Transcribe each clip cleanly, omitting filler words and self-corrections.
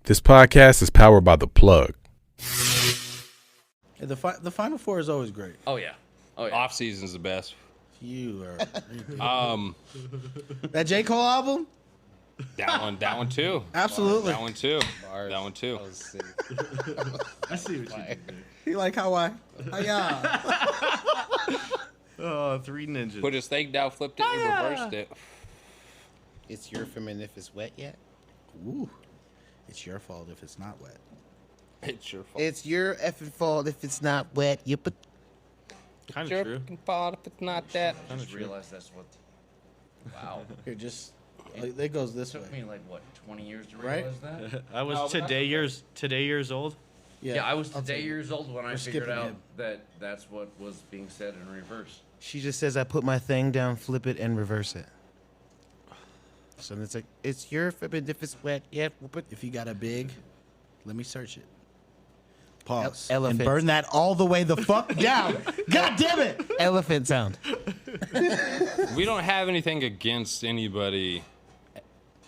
This podcast is powered by The Plug. The Final Four is always great. Oh yeah. Off season's the best. You are. That J. Cole album? That one too. Absolutely. That one too. That one too. I see what you did there. You like Hawaii? Hiya. Oh, three ninjas. Put his thing down, flipped it, and reversed it. It's your feminine if it's wet yet. Ooh. It's your fault if it's not wet. It's your fault. It's your effing fault if it's not wet. You put. Kind It's of your true. fucking fault if it's not that. I just realized that's what. Wow. Here, just. It goes this way. It took me like what 20 years to Right? realize that. I was today years old. Yeah, I was I'll today take it. years old when I We're figured skipping out him. that that's what was being said in reverse. She just says, "I put my thing down, flip it, and reverse it." So it's like, it's your feminine if it's wet yet. But If you got a big, let me search it. Pause. Elephant. And burn that all the way the fuck down. God damn it. elephant sound. We don't have anything against anybody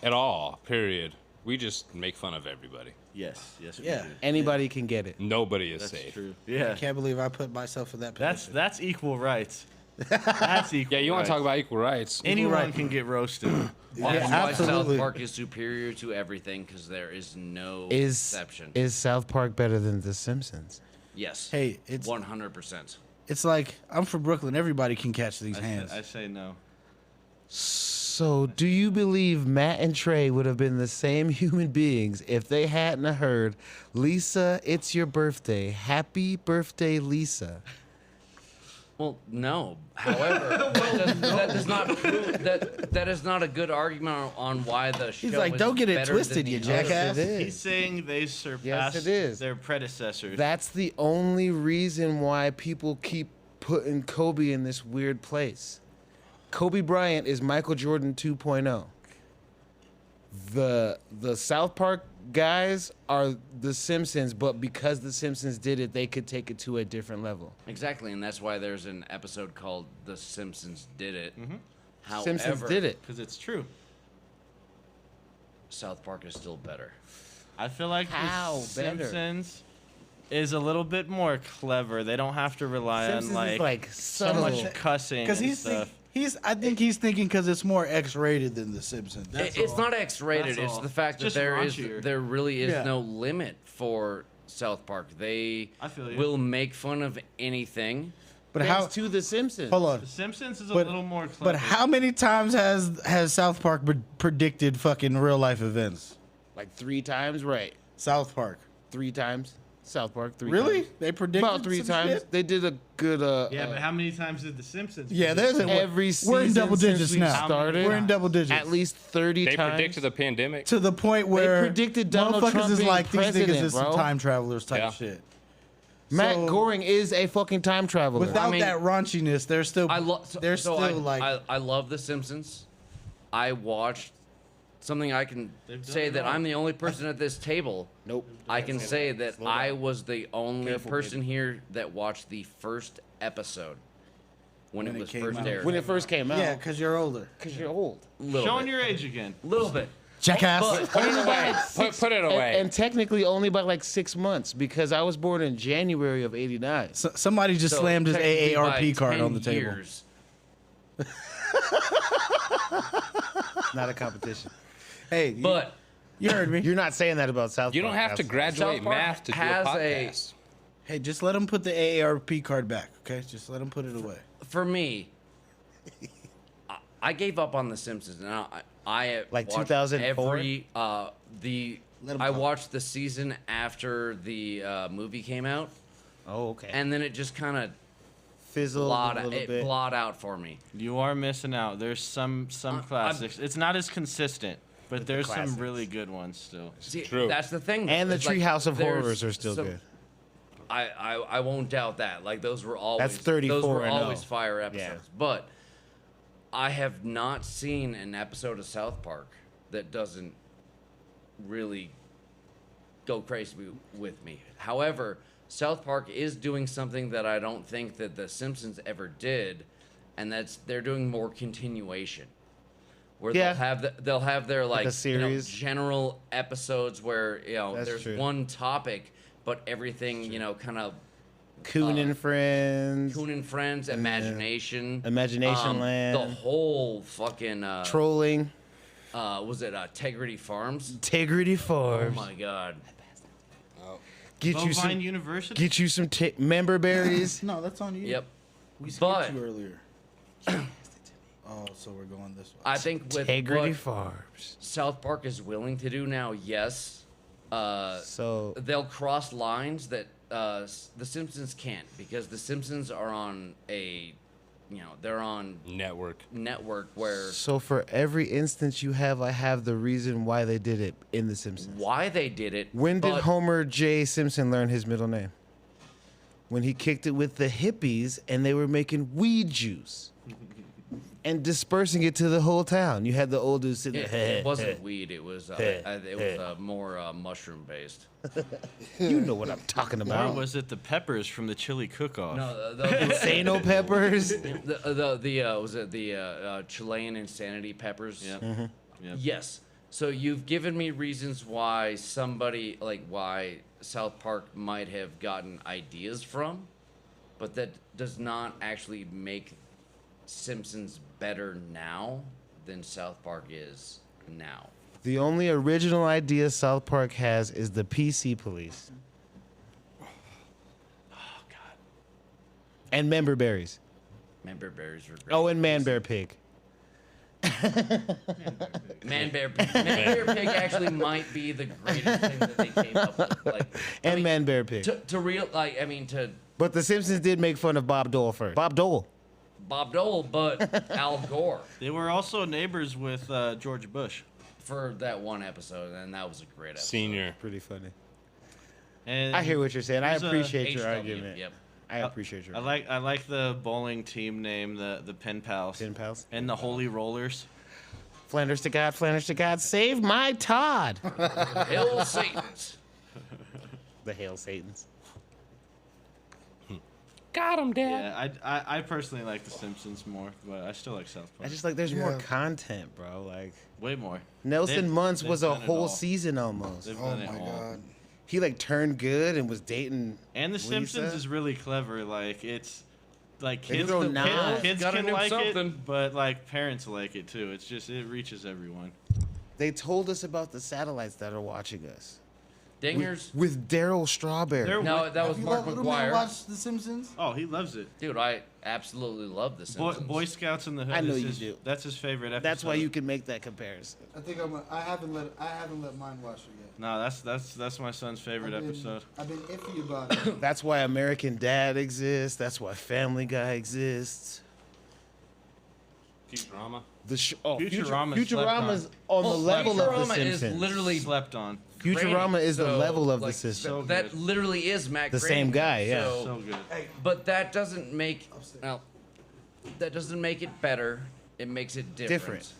at all, period. We just make fun of everybody. Yes, we Yeah. do. Anybody can get it. Nobody is That's safe. true. I Yeah, can't believe I put myself in that position. that's equal rights. That's equal. Yeah, you want rights. to talk about equal rights? Anyone right. can get roasted. That's why absolutely. South Park is superior to everything because there is no Is exception. is South Park better than The Simpsons? Yes. Hey, it's 100%. it's like I'm from Brooklyn. Everybody can catch these hands. I say no. So, do you believe Matt and Trey would have been the same human beings if they hadn't heard, "Lisa, it's your birthday. Happy birthday, Lisa"? Well, no. However, that does not prove that is not a good argument on why the show. He's like, is "Don't get it better twisted, than you the others." jackass." It He's is. saying they surpassed it is. their predecessors. That's the only reason why people keep putting Kobe in this weird place. Kobe Bryant is Michael Jordan 2.0. The South Park guys are The Simpsons, but because The Simpsons did it, they could take it to a different level. Exactly, and that's why there's an episode called "The Simpsons Did It." However, Simpsons did it. because it's true. South Park is still better. I feel like How The better? Simpsons is a little bit more clever. They don't have to rely Simpsons on is like so subtle. much cussing Because and he's stuff. I think he's thinking because it's more X-rated than The Simpsons. It's not X-rated. That's It's all. the fact that Just there raunchier. really is Yeah. no limit for South Park. They I feel you. will make fun of anything. But Thanks how? to The Simpsons. Hold on. The Simpsons is a But- little more clever. But how many times has South Park predicted fucking real life events? Like 3 times, right? South Park. 3 times. South Park 3 Really? times. They predicted About 3 some times. shit? They did a good Yeah, but how many times did The Simpsons? Yeah, predict there's a every season we're in double since digits we now. started. We're in double digits. at least 30 They times. predicted the pandemic. to the point where predicted Donald motherfuckers Trump is being like these niggas president, is some bro. time travelers type Yeah. shit. Matt So- Goring is a fucking time traveler. Without I mean, that raunchiness, they're still I love The Simpsons. I watched something I can They've done say it that all. I'm the only person at this table. Nope. I can say that I was the only Careful, person here that watched the first episode when it it was came first out. aired. when it first came out. yeah, because you're older. because you're old. little Showing bit. your age again. Little bit. Jackass. Put it away. Put it away. And technically only by like 6 months because I was born in January of '89. Somebody just So slammed his technically AARP by card 10 on the table. years, Not a competition. Hey, But you heard me. You're not saying that about South You Park. don't have to That's- graduate South Park math to do a has a- podcast. Hey, just let him put the AARP card back, okay? Just let him put it away. for me, I gave up on The Simpsons. And I Like watched 2004? Every Let 'em I talk. watched the season after the movie came out, Oh, okay. and then it just kind of Fizzled a little bit. blot out for me. You are missing out. There's some classics. It's not as consistent, but there's some classics. really good ones still. See, True. that's the thing. And the It's like, Treehouse of there's Horrors are still some- good. I won't doubt that. Like those were always 34 those were and always 0. fire episodes. But I have not seen an episode of South Park that doesn't really go crazy with me. However, South Park is doing something that I don't think that The Simpsons ever did, and that's they're doing more continuation. where Yeah. they'll have their like a series. general episodes where That's there's true. one topic, but everything kind of Coon and Friends, Coon and Friends, Imagination, Imagination Land, the whole fucking Trolling, was it Integrity Farms? Integrity Oh Farms. my god. Get you Bovine some, University. get you some member berries. No, that's on you. Yep. We skipped But- you earlier. Oh, so we're going this way. I think with Integrity what Farms. South Park is willing to do now, yes, So they'll cross lines that The Simpsons can't, because The Simpsons are on they're on network where So for every instance you have, I have the reason why they did it in The Simpsons. why they did it. When did but Homer J. Simpson learn his middle name? When he kicked it with the hippies and they were making weed juice and dispersing it to the whole town. You had the old dude sitting It, there. it wasn't weed. It was more mushroom based. You know what I'm talking Or about. was it the peppers from the chili cook-off? No, Insano peppers. was it the Chilean insanity peppers? Yep. Yep. Yes. So you've given me reasons why why South Park might have gotten ideas from, but that does not actually make Simpsons better now than South Park is now. The only original idea South Park has is the PC police. Oh, God. And member berries. Member berries were great. Oh, and Man Bear Pig. Man Bear Pig actually might be the greatest thing that they came up with. And Man Bear Pig. To But The Simpsons did make fun of Bob Dole first. Bob Dole. Bob Dole, but Al Gore They were also neighbors with George Bush. for that one episode, and that was a great episode. Senior. Pretty funny. And I hear what you're saying. I there's a appreciate your HW, argument. Yep. I appreciate your I like the bowling team name, the Pen Pals. Pen Pals. And the Holy Rollers. Flanders to God, save my Todd. Hail Satans. The Hail Satans. Got him, Dad. Yeah, I personally like The Simpsons more, but I still like South Park. I just like there's more Yeah. content, bro. Like Way more. Nelson They've- Muntz they've was a done it whole all. season almost. They've Oh done my it all. god. He like turned good and was dating. And The Simpsons Lisa? is really clever. Like it's like They kids, throw knives. kids Gotta can do like something. it, but like parents like it too. It's just it reaches everyone. They told us about the satellites that are watching us. Dingers. With Daryl Strawberry. They're- No, that was You Mark let little man McGuire. watch The Simpsons? Oh, he loves it. Dude, I absolutely love The Simpsons. Boy Scouts in the Hood. I know is you his, do. That's his favorite episode. That's why you can make that comparison. I think I haven't let mine watch it yet. No, that's my son's favorite episode. I've been iffy about it. That's why American Dad exists. That's why Family Guy exists. Futurama. Futurama is Futurama's on the level of The Futurama is Simpsons. literally Slept on. Futurama is the So, level of like, The Simpsons. So that good. literally is Matt The Groening. same guy, yeah. So good. But that doesn't make that doesn't make it better. It makes it different.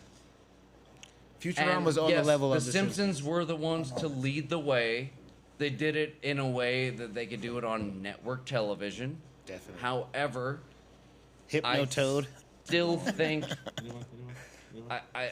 Futurama's And on yes, the level of The The Simpsons were the ones to lead the way. They did it in a way that they could do it on network television. Definitely. However, Hypnotoad. still think I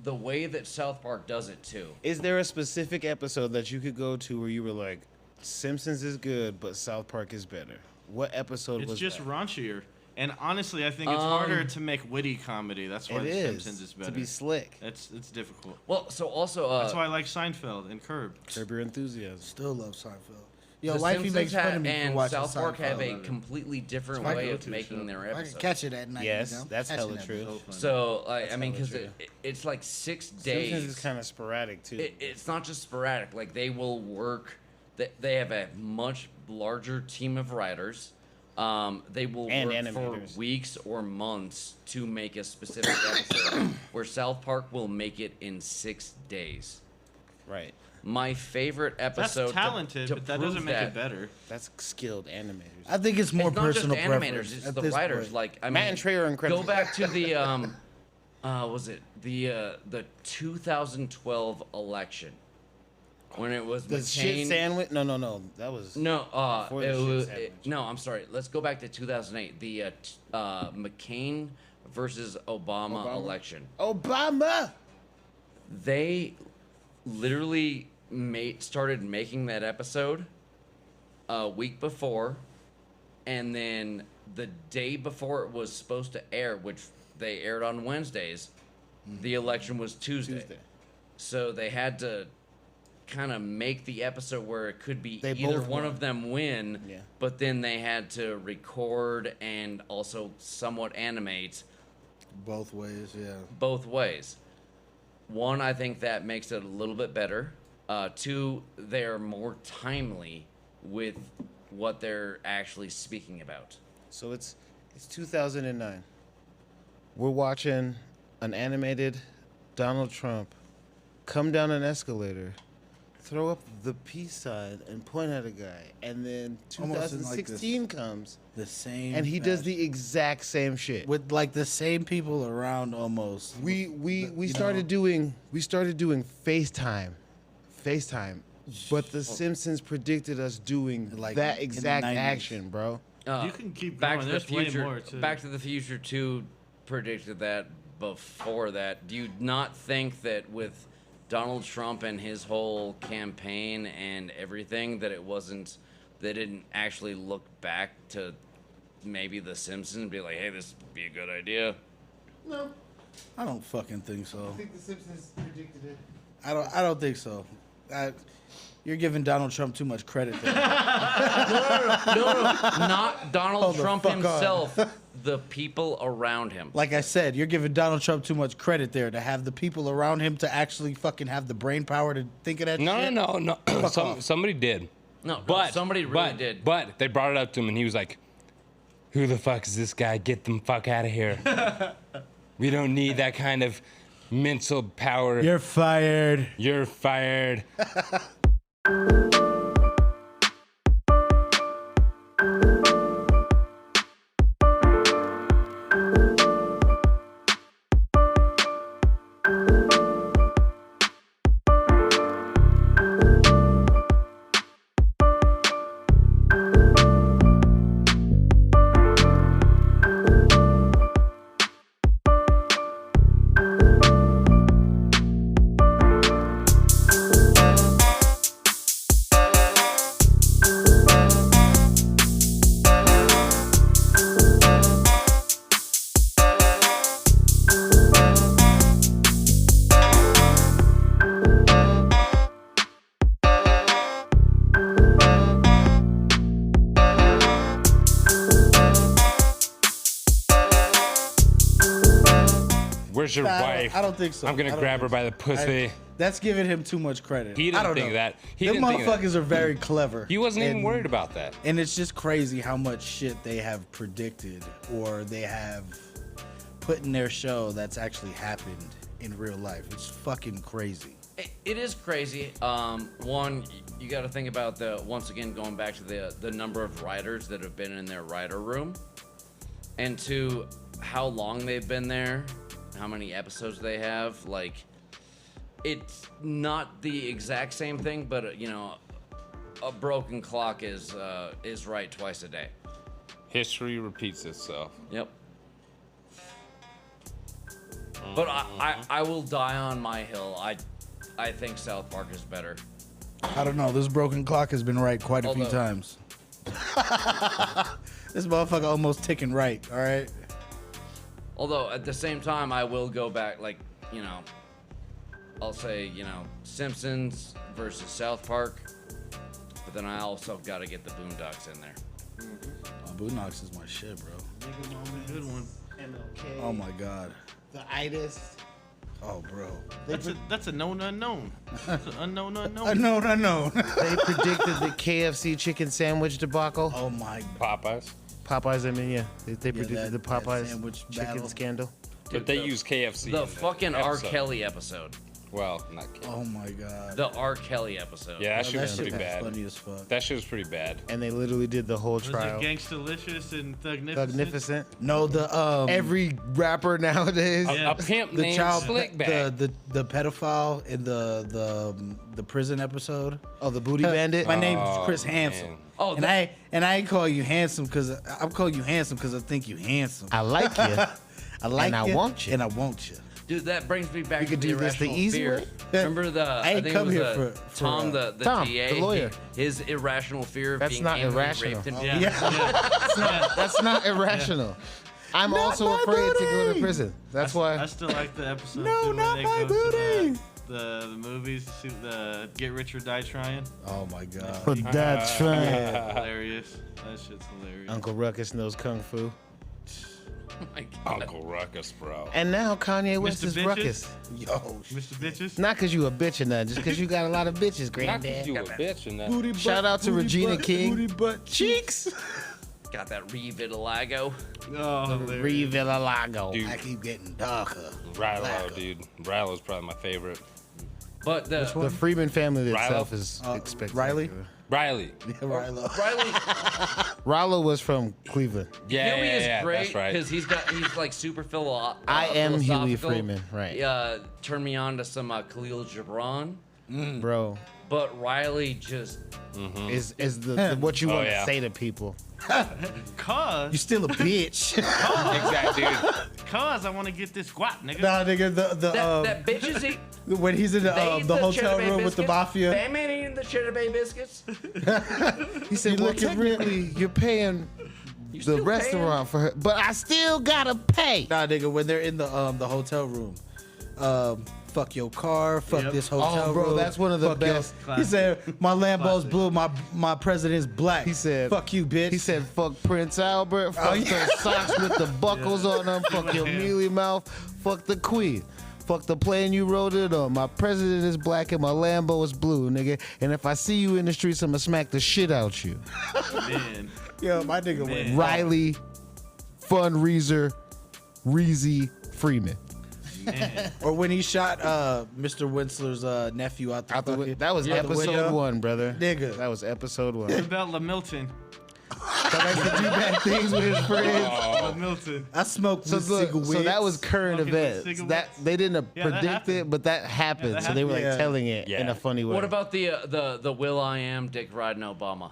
the way that South Park does it too. Is there a specific episode that you could go to where you were like, Simpsons is good, but South Park is better? What episode It's was just that? raunchier. And honestly, I think it's harder to make witty comedy. That's why It The is, Simpsons is better. to be slick. It's difficult. Well, so also That's why I like Seinfeld and Curb. Curb Your Enthusiasm. Still love Seinfeld. Yo, The Wifey Simpsons makes fun of me for and watching South Park have a Seinfeld. completely different my way of go-to making show. their I can episodes. catch it at night. Yes, you know? that's Catching hella that true. So funny. So I mean, hella because true. it's like 6 days. Simpsons is kind of sporadic too. It's not just sporadic. Like they will work. They have a much larger team of writers. They will And work for animators. weeks or months to make a specific episode. Where South Park will make it in 6 days. Right. My favorite That's episode. talented, to but that prove doesn't make that, it better. That's skilled animators. I think it's more It's not just personal animators; preference it's at the this writers. point. Like I Matt mean, and Trey are incredible. Go back to the was it the 2012 election when it was the shit McCain. sandwich? No. That was No, Before the it shit was, sandwich. no. I'm sorry. Let's go back to 2008. The McCain versus Obama election. Obama. They literally started making that episode a week before, and then the day before it was supposed to air, which they aired on Wednesdays, the election was Tuesday. So they had to kind of make the episode where it could be either one of them win, but then they had to record and also somewhat animate Both ways, yeah. both ways. One, I think that makes it a little bit better. Two, they're more timely with what they're actually speaking about. So it's 2009. We're watching an animated Donald Trump come down an escalator, throw up the peace sign, and point at a guy. And then Almost in like 2016 comes, The same. and he does fashion. the exact same shit. with like the same people around almost. We started doing FaceTime, but The Simpsons predicted us doing Like that in the exact 90s. action, bro. You can keep Back going. to the There's way Future. more too. Back to the Future 2 predicted that before that. Do you not think that with Donald Trump and his whole campaign and everything that they didn't actually look back to maybe The Simpsons and be like, hey, this would be a good idea? No, I don't fucking think so. I think The Simpsons predicted it. I don't think so. You're giving Donald Trump too much credit there. No, not Donald Hold the Trump fuck on. himself. The people around him. Like I said, you're giving Donald Trump too much credit there to have the people around him to actually fucking have the brain power to think of that shit. No. off. Somebody did. No, But somebody really did. But they brought it up to him, and he was like, "Who the fuck is this guy? Get them fuck out of here. We don't need that kind of mental power. You're fired. You're fired." Where's your wife? I don't think so. I'm gonna grab her by the pussy. That's giving him too much credit. He I didn't don't think know. that. He Them didn't think that. motherfuckers are very clever. He wasn't even And- worried about that. And it's just crazy how much shit they have predicted or they have put in their show that's actually happened in real life. It's fucking crazy. It is crazy. One, you got to think about once again going back to the number of writers that have been in their writer room, and two, how long they've been there, how many episodes they have. Like, it's not the exact same thing, but you know, a broken clock is right twice a day. History repeats itself. Yep. But I will die on my hill. I think South Park is better. I don't know. This broken clock has been right quite a few Although- times. This motherfucker almost ticking right, all right? Although at the same time, I will go back, like, you know, I'll say, you know, Simpsons versus South Park, but then I also got to get the Boondocks in there. Oh, Boondocks is my shit, bro. Good one. MLK. Oh my god. The itis. Oh, bro. That's a known unknown. That's an unknown unknown. Unknown. They predicted the KFC chicken sandwich debacle. Oh my. Popeyes. Popeyes, I mean, yeah. They predicted that- the that Popeyes sandwich chicken battle. scandal. But they use KFC. The in fucking R. episode. Kelly episode. Well, not KFC. Oh my god. The R. Kelly episode. Yeah, that Oh, shit was pretty was bad. funny as fuck. That shit was pretty bad. And they literally did the whole Was trial. it Gangstalicious and Thugnificent? Magnificent. No, the Every rapper nowadays. Yeah. A pimp the named child Slickback. the pedophile in the prison episode. Oh, the booty bandit. My name's Oh, Chris Handsome. man. Oh, and I ain't call you handsome because I'm calling you handsome because I think you handsome. I like you. I like And I you, want you. and I want you. Dude, that brings me back We to could the do this the irrational easy fear. way? Remember the I ain't think come it was here for Tom, the Tom, DA, the lawyer. his irrational fear of That's being not anally irrational. raped and That's not irrational. I'm also my afraid to go to booty! prison. That's why. I still like the episode. No, too, where not they my go to booty. The movies, the Get Rich or Die Trying. Oh my god. But that's right. Hilarious. That shit's hilarious. Uncle Ruckus knows kung fu. Oh my God. Uncle Ruckus, bro. And now Kanye West Mr. is Bitches? Ruckus. Yo, Mr. Bitches. Not because you a bitch or nothing, just because you got a lot of bitches, Not 'cause granddad. you a bitch and that. booty Shout butt, out to booty Regina butt, King. Booty butt cheeks. Got that revitiligo. Oh, hilarious. Revilla Lago. Dude, I keep getting darker. Rilo, blacker. dude. Rilo's probably my favorite. But the The Freeman family itself Rilo? is expected. Riley? Riley. Riley. Riley, Rollo was from Cleveland. Yeah, Huey yeah, is yeah, great that's right. because he's like super I am Huey philosophical. Freeman, right. Turned me on to some Khalil Gibran, Bro, but Riley just is the what you Oh, want to yeah. say to people. You still a bitch. Exactly, dude. Cause I want to get this guap, nigga. Nah, nigga, that bitch is eat. when he's in They the eat hotel Cheddar Bay room with the biscuits. mafia. Them ain't eating the Cheddar Bay biscuits. He said, You "Well, looking real- technically, you're paying the still restaurant for her, but I still gotta pay." Nah, nigga, when they're in the hotel room, fuck your car, fuck Yep. this hotel Oh, bro, room. that's one of the fuck your- best. He said, "My Lambo's Classic. blue, my president's black." He said, "Fuck you, bitch." He said, "Fuck Prince Albert, fuck yeah. those socks with the buckles on them, fuck your mealy mouth, fuck the queen, fuck the plane you rode it on. My president is black and my Lambo is blue, nigga. And if I see you in the streets, I'ma smack the shit out you." Man. Yo, my nigga went. Man. Riley, Funreezer, Reezy Freeman. Man. Or when he shot Mr. Winsler's nephew out the fucking- That was out the episode window. 1, brother. Nigga. That was episode 1. What about LaMilton? That likes to do bad things with his friends. LaMilton. I smoked So, with look, cigarettes. so that was current Smoking with events. That cigarettes? they didn't Yeah, that predict happened. it, but that happened. that so they were like happened. telling it Yeah. in a funny way. What about the Will I Am Dick riding Obama?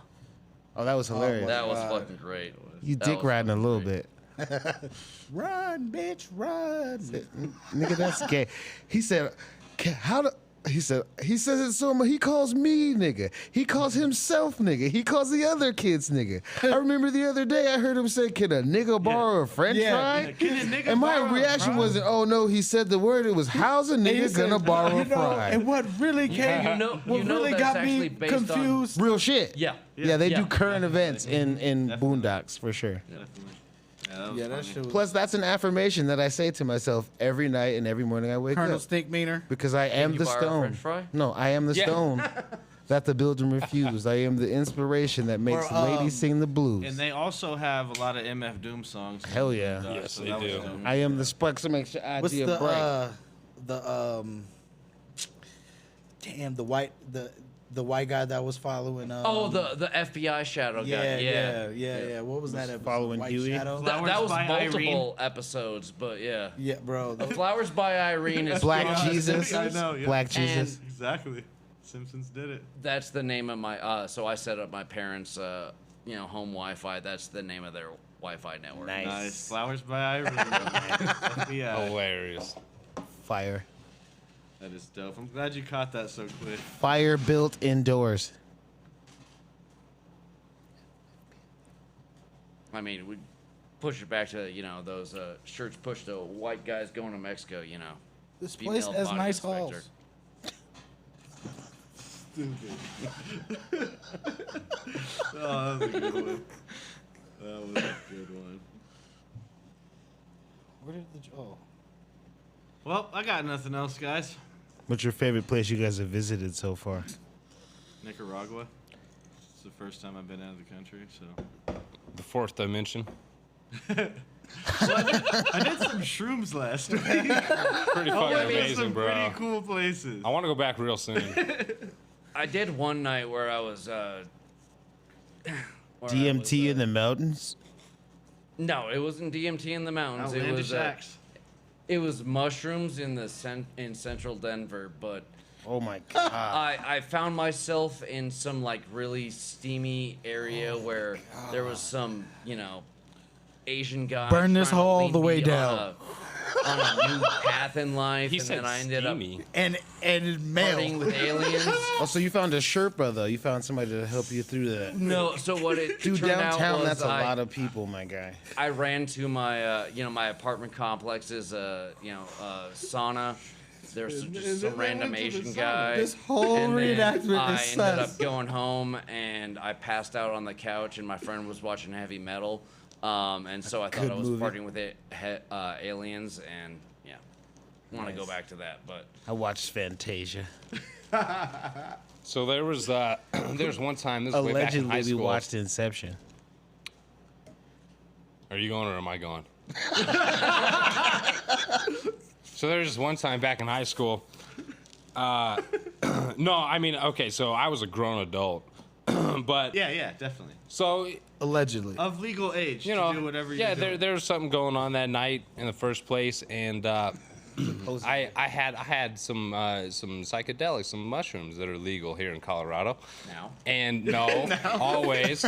Oh, that was hilarious. That was God. fucking great. you That dick was riding a fucking little great. bit. Run, bitch, run. Nigga, that's gay. He said, he says it so much. He calls me nigga. He calls himself nigga. He calls the other kids nigga. I remember the other day I heard him say, "Can a nigga borrow a French Yeah. fry?" Can a nigga And my borrow a reaction fry? wasn't, "Oh no, he said the word." It was, "How's a And he nigga said, gonna borrow a you know, fry?" And what really came, You know what really that's got actually me based on- confused. Real shit. Yeah. Yeah, they Yeah. do current events in Definitely. Boondocks for sure. Definitely. Yeah, Yeah, that funny. shit was Plus, that's an affirmation that I say to myself every night and every morning I wake Colonel up. Stink Meaner. Because I am you the borrow a stone. French fry? No, I am the Yeah. stone that the building refused. I am the inspiration that makes Or, ladies sing the blues. And they also have a lot of MF Doom songs. Hell yeah. Yes, So they that was do. dope. I am the spark to make your What's idea bright. the white guy that was following Oh, the FBI shadow guy. yeah. What was that episode? Following White Huey? Shadow? That Flowers was by multiple episodes, but yeah. Yeah, bro. Flowers by Irene is Black from Jesus. Simpsons. I know, yeah. Black Jesus. Exactly. Simpsons did it. That's the name of my. So I set up my parents' home Wi-Fi. That's the name of their Wi-Fi network. Nice. Nice. Flowers by Irene. FBI. Hilarious. Fire. That is dope. I'm glad you caught that so quick. Fire built indoors. I mean, we push it back to those shirts pushed to white guys going to Mexico. This place female has body nice inspector. halls. Oh, that was a good one. That was a good one. Where did the Well, I got nothing else, guys. What's your favorite place you guys have visited so far? Nicaragua. It's the first time I've been out of the country, so. The fourth dimension. I did some shrooms last week. Pretty fucking Some amazing, bro. pretty cool places. I want to go back real soon. I did one night where I was. where I DMT was, in the mountains? No, it wasn't DMT in the mountains. Outlandish acts. It was mushrooms in central Denver, but Oh my god. I found myself in some like really steamy area where there was some Asian guy. Burn this trying to hole all lead the way me down. On a new path in life, He and said then I ended steamy. And up male. partying with aliens. Oh, so you found a Sherpa though? You found somebody to help you through that? No, so what it Dude, turned out downtown, was that's a lot of people, my guy. I ran to my, my apartment complex's, sauna. There's just some random Asian guy. This whole and then reenactment I is ended sus. up going home and I passed out on the couch and my friend was watching heavy metal. And so I thought Good I was movie. partying with aliens and yeah, I want to go back to that, but I watched Fantasia. So there was one time, this was way back in high Allegedly, we school. watched Inception. Are you going or am I going? So there was this one time back in high school. No, I mean, okay, so I was a grown adult. But Yeah, definitely. so Allegedly. Of legal age you know, to do whatever you yeah, do. there was something going on that night in the first place, and I had some psychedelics, some mushrooms that are legal here in Colorado. now. And no, always.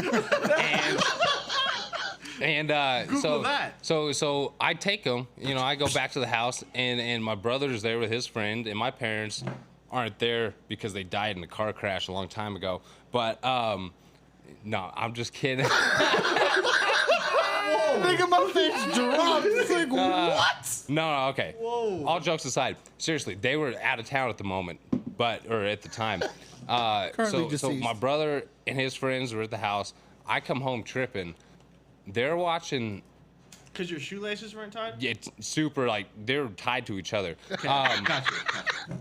And Google that. So I take them, I go back to the house, and my brother's there with his friend, and my parents aren't there because they died in a car crash a long time ago. But no, I'm just kidding. Nigga, my face dropped. It's like, what? No, okay. Whoa. All jokes aside, seriously, they were out of town at the moment, or at the time. Currently So deceased. my brother and his friends were at the house. I come home tripping. They're watching. Because your shoelaces weren't tied? It's super like they're tied to each other. Gotcha.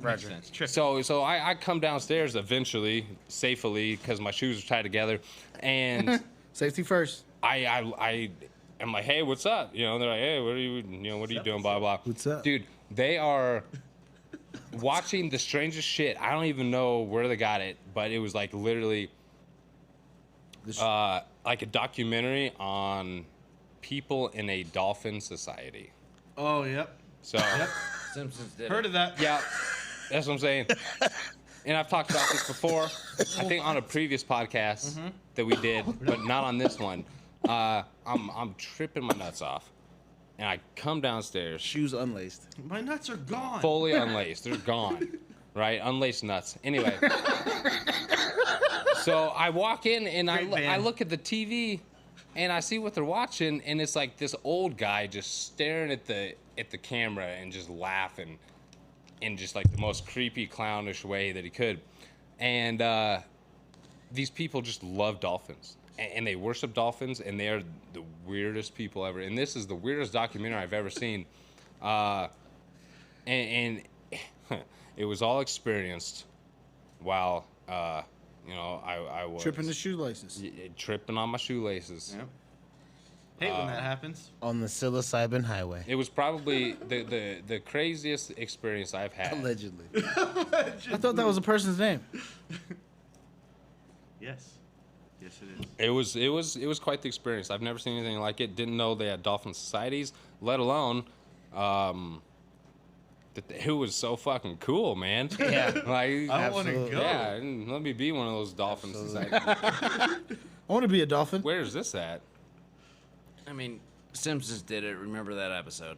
Makes sense. So I come downstairs eventually, safely, because my shoes are tied together, and Safety first. I am like, hey, what's up? They're like, hey, what are you doing? Blah blah. What's up? dude? They are watching the strangest shit. I don't even know where they got it, but it was like literally, like a documentary on people in a dolphin society. Oh, yep. So. Simpsons did Heard it. of that? Yeah, that's what I'm saying. And I've talked about this before. I think on a previous podcast that we did, but not on this one. I'm tripping my nuts off, and I come downstairs, Shoes unlaced. My nuts are gone. fully unlaced. They're gone, right? Unlaced nuts. Anyway, so I walk in and I Great band. look at the TV, and I see what they're watching, and it's like this old guy just staring at the camera and just laughing in just like the most creepy clownish way that he could. And these people just love dolphins and they worship dolphins, and they are the weirdest people ever. And this is the weirdest documentary I've ever seen. And it was all experienced while I was Tripping the shoelaces. tripping on my shoelaces. Yep. Hate when that happens. On the psilocybin highway. It was probably the craziest experience I've had. Allegedly. I thought that was a person's name. Yes. Yes, it is. It was quite the experience. I've never seen anything like it. Didn't know they had dolphin societies, let alone it was so fucking cool, man. Yeah. Like, I want to go. yeah, let me be one of those dolphin societies. I want to be a dolphin. Where is this at? I mean, Simpsons did it. Remember that episode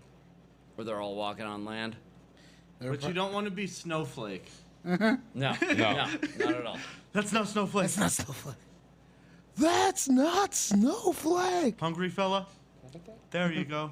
where they're all walking on land? But you don't want to be Snowflake. No, not at all. That's not Snowflake. That's not Snowflake. That's not Snowflake. Hungry fella? There you go.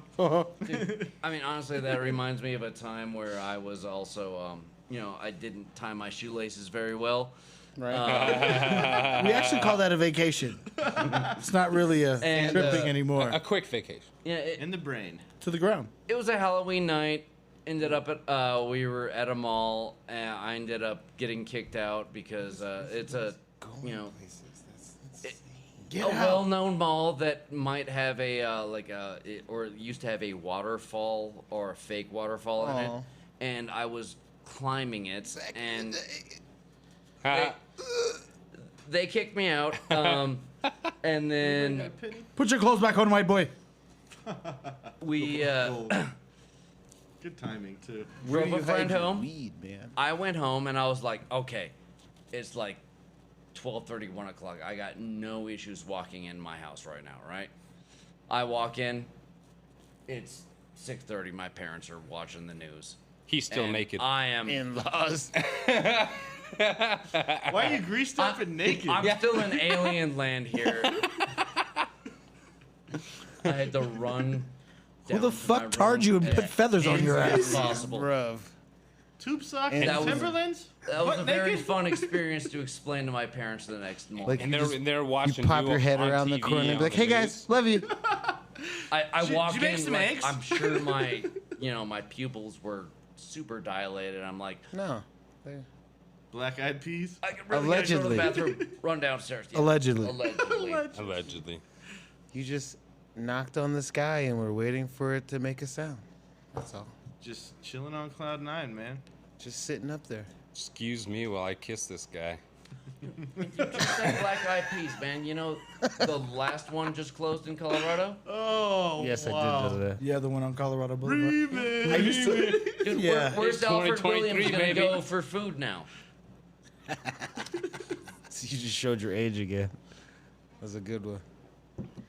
I mean, honestly, that reminds me of a time where I was also, I didn't tie my shoelaces very well. Right. We actually call that a vacation. It's not really a And, tripping anymore. A quick vacation. Yeah, In the brain. To the ground. it was a Halloween night. Ended up at we were at a mall, and I ended up getting kicked out because it's a Get a out. well-known mall that might have a or used to have a waterfall or a fake waterfall in it, Aw. and I was climbing it, and they kicked me out. And then Put your clothes back on, white boy. we Good timing, too. drove a friend home. Weed, man. I went home and I was like, okay, it's like 12:30, 1 o'clock. I got no issues walking in my house right now, right? I walk in, It's 6:30. My parents are watching the news. He's still And naked. I am. In-laws. Why are you greased up and naked? I'm still in alien land here. I had to run. Who down the to fuck my tarred room you and put as feathers on your fast as ass? Possible. Bruv. Tube socks And and that was- Timberlands? That was Butt a very naked? fun experience to explain to my parents the next morning. Like, and you they're watching You pop you your head on around the TV corner and on be like, the "Hey news. guys, love you." I walk did you make in some like, eggs? I'm sure my my pupils were super dilated. I'm like, No. Black-eyed peas? I could really gotta go to the Allegedly. bathroom, run downstairs. Yeah, Allegedly. Allegedly. Allegedly. You just knocked on the sky and we're waiting for it to make a sound. That's all. Just chilling on cloud 9, man. Just sitting up there. Excuse me while I kiss this guy. Just say Black Eyed Peas, man. You know, the last one just closed in Colorado. Oh, Yes, wow. I did know that. Yeah, the one on Colorado Boulevard. Remix. I used to. Dude, Yeah. where's It's Alfred 2023, Williams gonna baby. go for food now? You just showed your age again. That was a good one.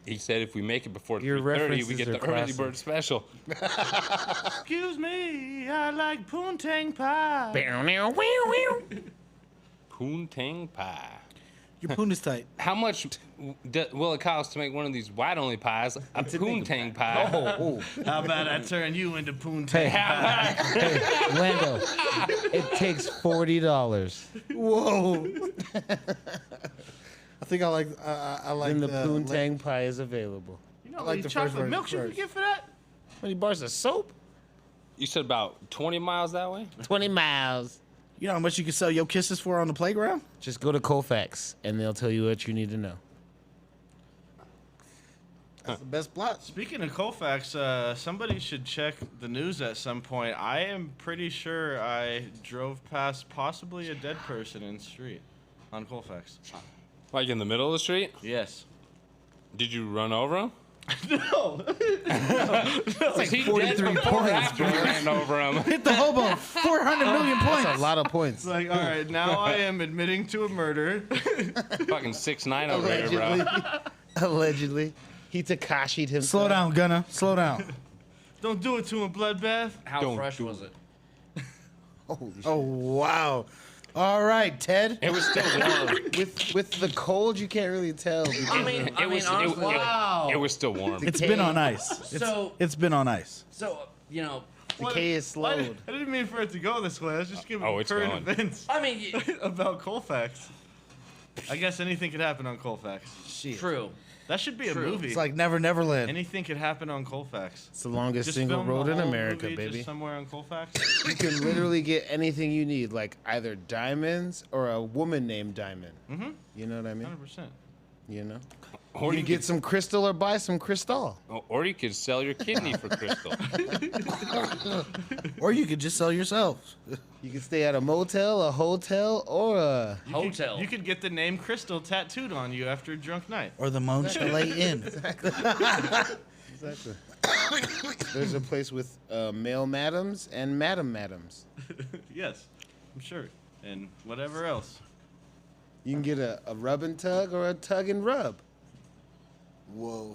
He said if we make it before Your 3:30, we references get are the early classic. bird special. Excuse me, I like Poontang Pie. Poontang Pie. Your poon is tight. How much will it cost to make one of these white-only pies? A Poontang Pie. Oh, How about I turn you into Poontang Pie? hey, Lando. It takes $40. Whoa. I think I like. I like Then the Poontang Pie is available. You know I how like many the first chocolate version milkshake you first. get for that? How many bars of soap? You said about 20 miles that way? 20 miles. You know how much you can sell your kisses for on the playground? Just go to Colfax and they'll tell you what you need to know. That's the best plot. Speaking of Colfax, somebody should check the news at some point. I am pretty sure I drove past possibly a dead person in the street on Colfax. Like in the middle of the street? Yes. Did you run over him? No. Is he 43 dead before or points, after you ran over him? Hit the hobo. 400 million points. That's a lot of points. It's like, all right, now I am admitting to a murder. Fucking 6'9" over here, bro. Allegedly. He Takashi'd himself. Slow down, Gunna. Slow down. Don't do it to him, bloodbath. How Don't fresh do was it? Holy shit. Oh, wow. All right, Ted. It was still warm. With the cold, you can't really tell. because I mean, honestly, Wow. It was still warm. It's been on ice. It's been on ice. so you know, decay is slowed. I didn't mean for it to go this way. I was just giving Oh, it's current going. events I mean, about Colfax. I guess anything could happen on Colfax. Shit. true. That should be a True. movie. It's like Never Neverland. Anything could happen on Colfax. It's the longest Just single film the road in whole America, movie baby. Just somewhere on Colfax. You can literally get anything you need, like either diamonds or a woman named Diamond. Mm-hmm. You know what I mean? 100%. You know? Or you get some crystal or buy some crystal. Or you could sell your kidney for crystal. Or you could just sell yourself. You can stay at a motel, a hotel, or a... Hotel. You could get the name Crystal tattooed on you after a drunk night. Or the Mon Chalet Inn. Exactly. There's a place with male madams and madams. Yes, I'm sure. And whatever else. You can get a rub and tug or a tug and rub. Whoa.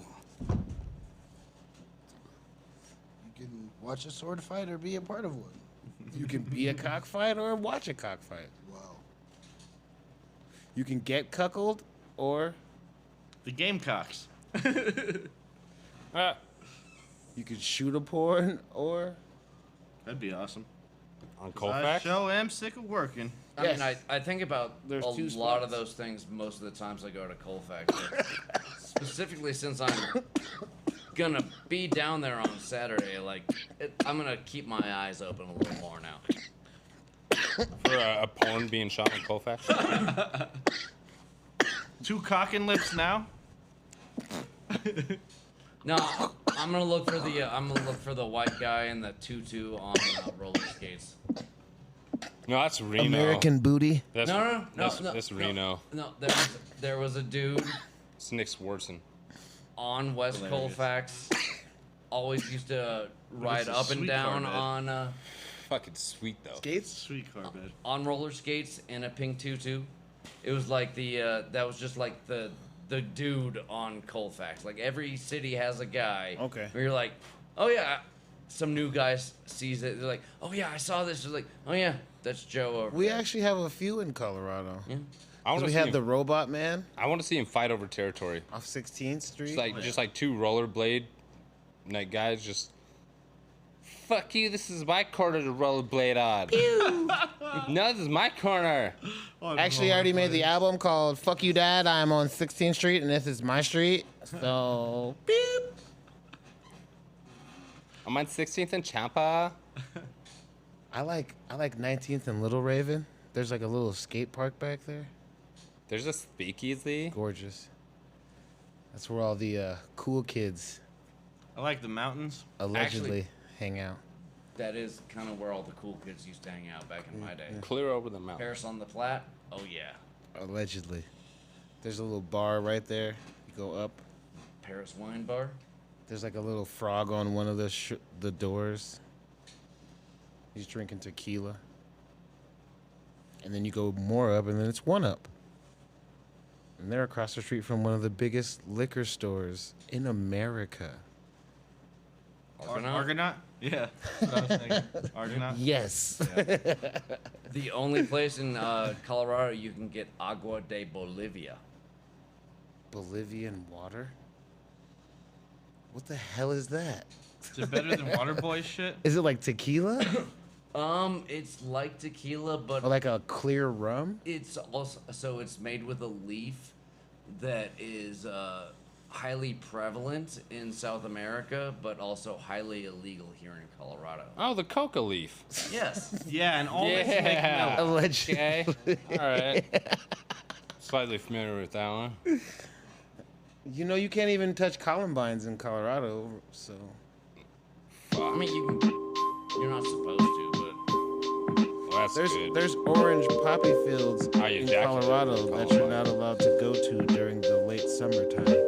You can watch a sword fight or be a part of one. You can be a cockfight or watch a cockfight. Wow. You can get cuckolded or The Gamecocks. you can shoot a porn or... That'd be awesome. On I Colfax? sure am sick of working. I mean, I think about There's a two lot of spots. those things most of the times I go to Colfax. But specifically since I'm gonna be down there on Saturday, like I'm gonna keep my eyes open a little more now. For a porn being shot in Colfax? 2 cocking lips now. No, I'm gonna look for the white guy in the tutu on roller skates. No, that's Reno. American booty. That's, No, that's Reno. No, there was a dude It's Nick Swartzen. on West Hilarious. Colfax. Always used to ride a up and sweet down car, on Fucking sweet, though. Sweet car bed. on roller skates in a pink tutu. It was like that was just like the dude on Colfax. Like every city has a guy. Okay. Where you're like, Oh yeah, some new guy sees it. They're like, oh yeah, I saw this. They're like, oh yeah, that's Joe. Over We there." actually have a few in Colorado. Yeah. I want to We see have him, the Robot Man I want to see him fight over territory. off 16th Street. Just like two rollerblade like guys just. Fuck you! This is my corner to rollerblade on. No, this is my corner. Actually, I already made the album called "Fuck You, Dad." I'm on 16th Street, and this is my street. So, beep. I'm on 16th and Champa. I like 19th and Little Raven. There's like a little skate park back there. There's a speakeasy. Gorgeous. That's where all the cool kids I like the mountains. allegedly hang out. That is kind of where all the cool kids used to hang out back in my day. Clear over the mountain. Paris on the Platte. Oh yeah. Allegedly. There's a little bar right there. You go up. Paris Wine Bar. There's like a little frog on one of the doors. He's drinking tequila. And then you go more up, and then it's one up. And they're across the street from one of the biggest liquor stores in America. Argonaut? Yeah. That's what I was thinking. Argonaut? Yes. The only place in Colorado you can get Agua de Bolivia. Bolivian water? What the hell is that? Is it better than Waterboy shit? Is it like tequila? It's like tequila, but Or like a clear rum? it's also it's made with a leaf that is highly prevalent in South America, but also highly illegal here in Colorado. Oh, the coca leaf. Yes. Yeah, and all this to make Yeah. milk. Allegedly. Okay. All right. Slightly familiar with that one. You know, you can't even touch columbines in Colorado, so. I mean, you're not supposed to, but Well, that's good. There's orange poppy fields Oh, you in ejaculated Colorado in that you're Colorado. not allowed to go to during the late summertime.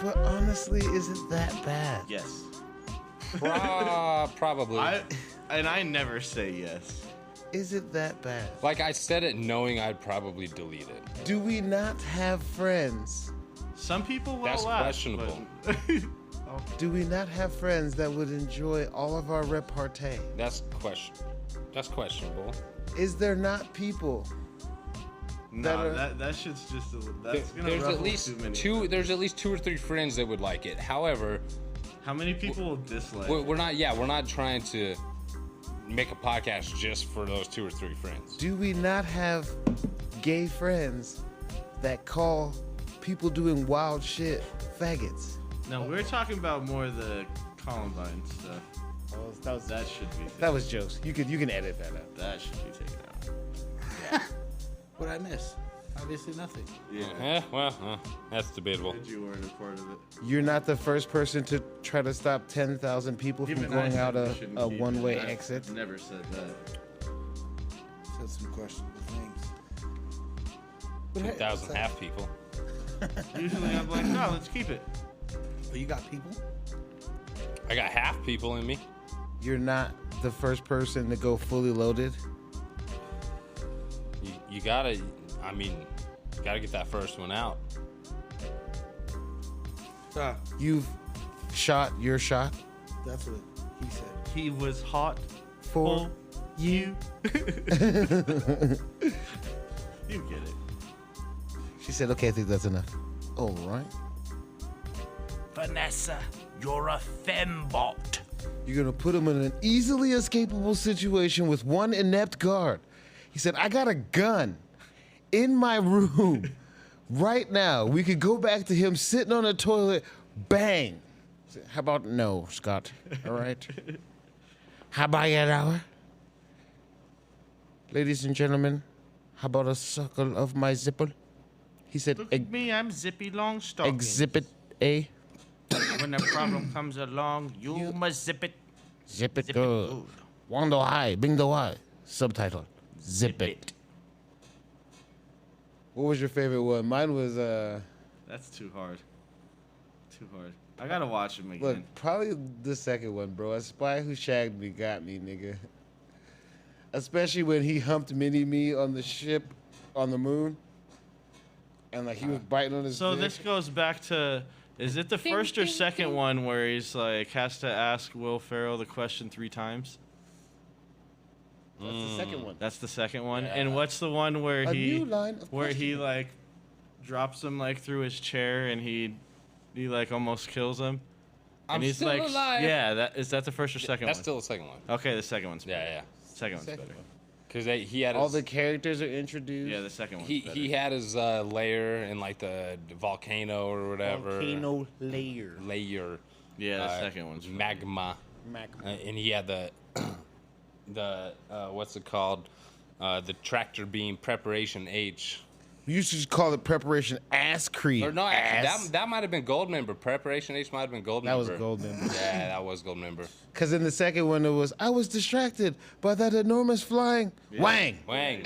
But honestly, is it that bad? Yes. Probably. I never say yes. Is it that bad? Like I said it knowing I'd probably delete it. Do we not have friends? Some people will That's laugh, questionable. but- Do we not have friends that would enjoy all of our repartee? That's questionable. Is there not people? no, that shit's just that's gonna There's ruffle at least too many. there's at least 2 or 3 friends that would like it. However, How many people will dislike? we're not trying to make a podcast just for those 2 or 3 friends. Do we not have gay friends that call people doing wild shit faggots? No, we're talking about more the Columbine stuff. Oh, That should be. that was jokes. You can edit that out. That should be taken out. What did I miss? Obviously nothing. Yeah. That's debatable. You weren't a part of it. You're not the first person to try to stop 10,000 people from Even I going said out we a shouldn't keep one-way it. I exit. Never said that. Said some questionable things. But hey, 2,000 so- half people. Usually I'm like, no, let's keep it. But you got people? I got half people in me. You're not the first person to go fully loaded. You gotta get that first one out. You've shot your shot That's what he said. He was hot for you. You get it. She said, okay, I think that's enough. All right. Vanessa, you're a fembot. You're going to put him in an easily escapable situation with one inept guard. He said, I got a gun in my room right now. We could go back to him sitting on a toilet. Bang. I said, how about no, Scott? All right. How about an hour? Ladies and gentlemen, how about a suckle of my zipper? He said, Look at me, I'm Zippy Longstocking. Exhibit A. When a problem comes along, you must zip it. Zip it Zip it good. good. Wando high, bingo high. Subtitle. Zip it. What was your favorite one? Mine was That's too hard. Too hard. I gotta watch him again. look, probably the second one, bro. A Spy Who Shagged Me got me, nigga. Especially when he humped Mini Me on the ship on the moon. And like he was biting on his So dick. this goes back to, is it the first or second one where he's like has to ask Will Ferrell the question 3 times? That's the second one. That's the second one. Yeah. And what's the one where A he new line of where he questioning. like drops him like through his chair and he like almost kills him? I'm and he's still like, alive. yeah, is that the first or second That's one? still the second one. Okay, the second one's better. Yeah. Second one's Second better. one. Because he had All his, the characters are introduced. Yeah, the second one's he better. he had his lair in like the volcano or whatever. Volcano layer. Layer. Yeah, the second one's better. Magma. And he had the what's it called? The tractor beam preparation H. You used to just call it Preparation Ass Cream. Or no, ass. that might have been Goldmember. Preparation H might have been Goldmember. That was Goldmember. Yeah, that was Goldmember. Because in the second one, it was, I was distracted by that enormous flying wang, Wang.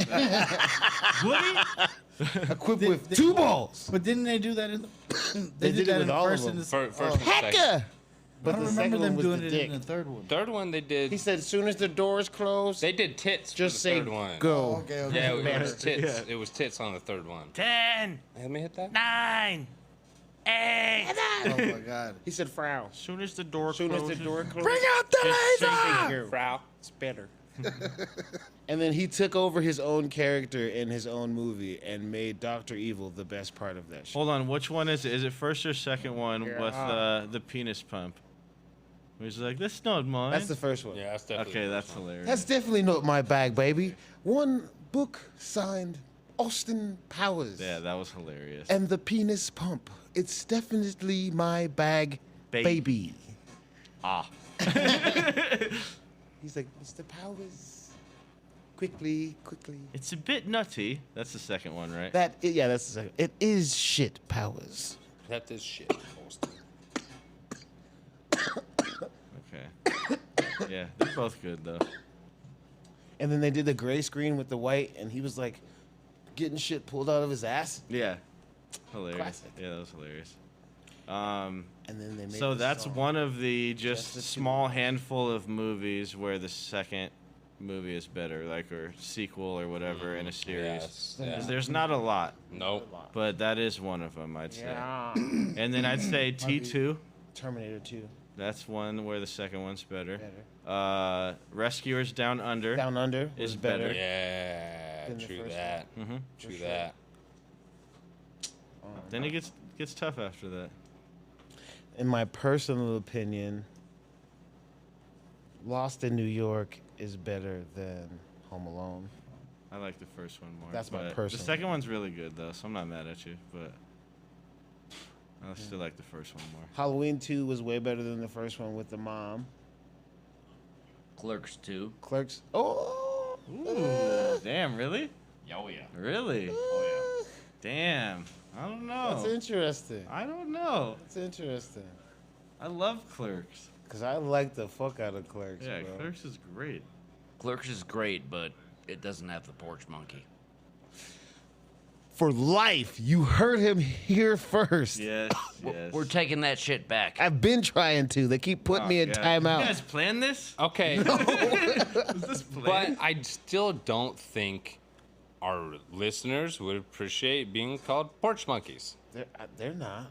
equipped with 2 balls. But didn't they do that in the? They did it that with in the all of first them. and the First oh, and second. Hecka! I But don't the remember second one them was doing the it dick. in the third one. Third one they did. He said, as soon as the doors close, They did tits. for just the say third one. go. Okay, okay. Yeah, it was Better. tits. It was tits on the third one. 10, Let me hit that. 9, 8. Oh my god. He said, frown. As soon as the door As soon closes. as the door closes, Bring out the laser! Frau. it's better. And then he took over his own character in his own movie and made Dr. Evil the best part of that shit. Hold on, which one is it? Is it first or second one with Yeah. the penis pump? He's like, that's not mine. That's the first one. Yeah, that's definitely. Okay, the that's first one. hilarious. That's definitely not my bag, baby. One book signed Austin Powers. Yeah, that was hilarious. And the penis pump. It's definitely my bag, baby. Ah. He's like, Mr. Powers, quickly. It's a bit nutty. That's the second one, right? Yeah, that's the second. It is shit, Powers. That is shit. Austin. Okay. Yeah, they're both good, though. And then they did the gray screen with the white, and he was like getting shit pulled out of his ass. Yeah. Hilarious. Classic. Yeah, that was hilarious. And then they made So this that's song. one of the just the two. small handful of movies where the second movie is better, like, or sequel or whatever in a series. Yes. Yeah. There's not a lot, Nope. but that is one of them, I'd say. Yeah. And then I'd say T2. Terminator 2. That's one where the second one's better. Better. Rescuers Down Under. Down Under Is was better. better. Yeah. Than the True first that. hmm True sure. that. Then it gets tough after that. In my personal opinion, Lost in New York is better than Home Alone. I like the first one more. That's my but personal- The second one's really good though, so I'm not mad at you, but I still like the first one more. Halloween 2 was way better than the first one with the mom. Clerks 2. Clerks. Oh! Damn, really? Oh, yeah. Really? Oh, yeah. Damn. I don't know. That's interesting. I don't know. That's interesting. I love Clerks. Because I like the fuck out of Clerks, Yeah, bro. Clerks is great. Clerks is great, but it doesn't have the porch monkey. For life, you heard him here first. Yes, yes. We're taking that shit back. I've been trying to. They keep putting me in Yeah. timeout. You guys plan this? Okay. Is this But planned? I still don't think our listeners would appreciate being called porch monkeys. They're not.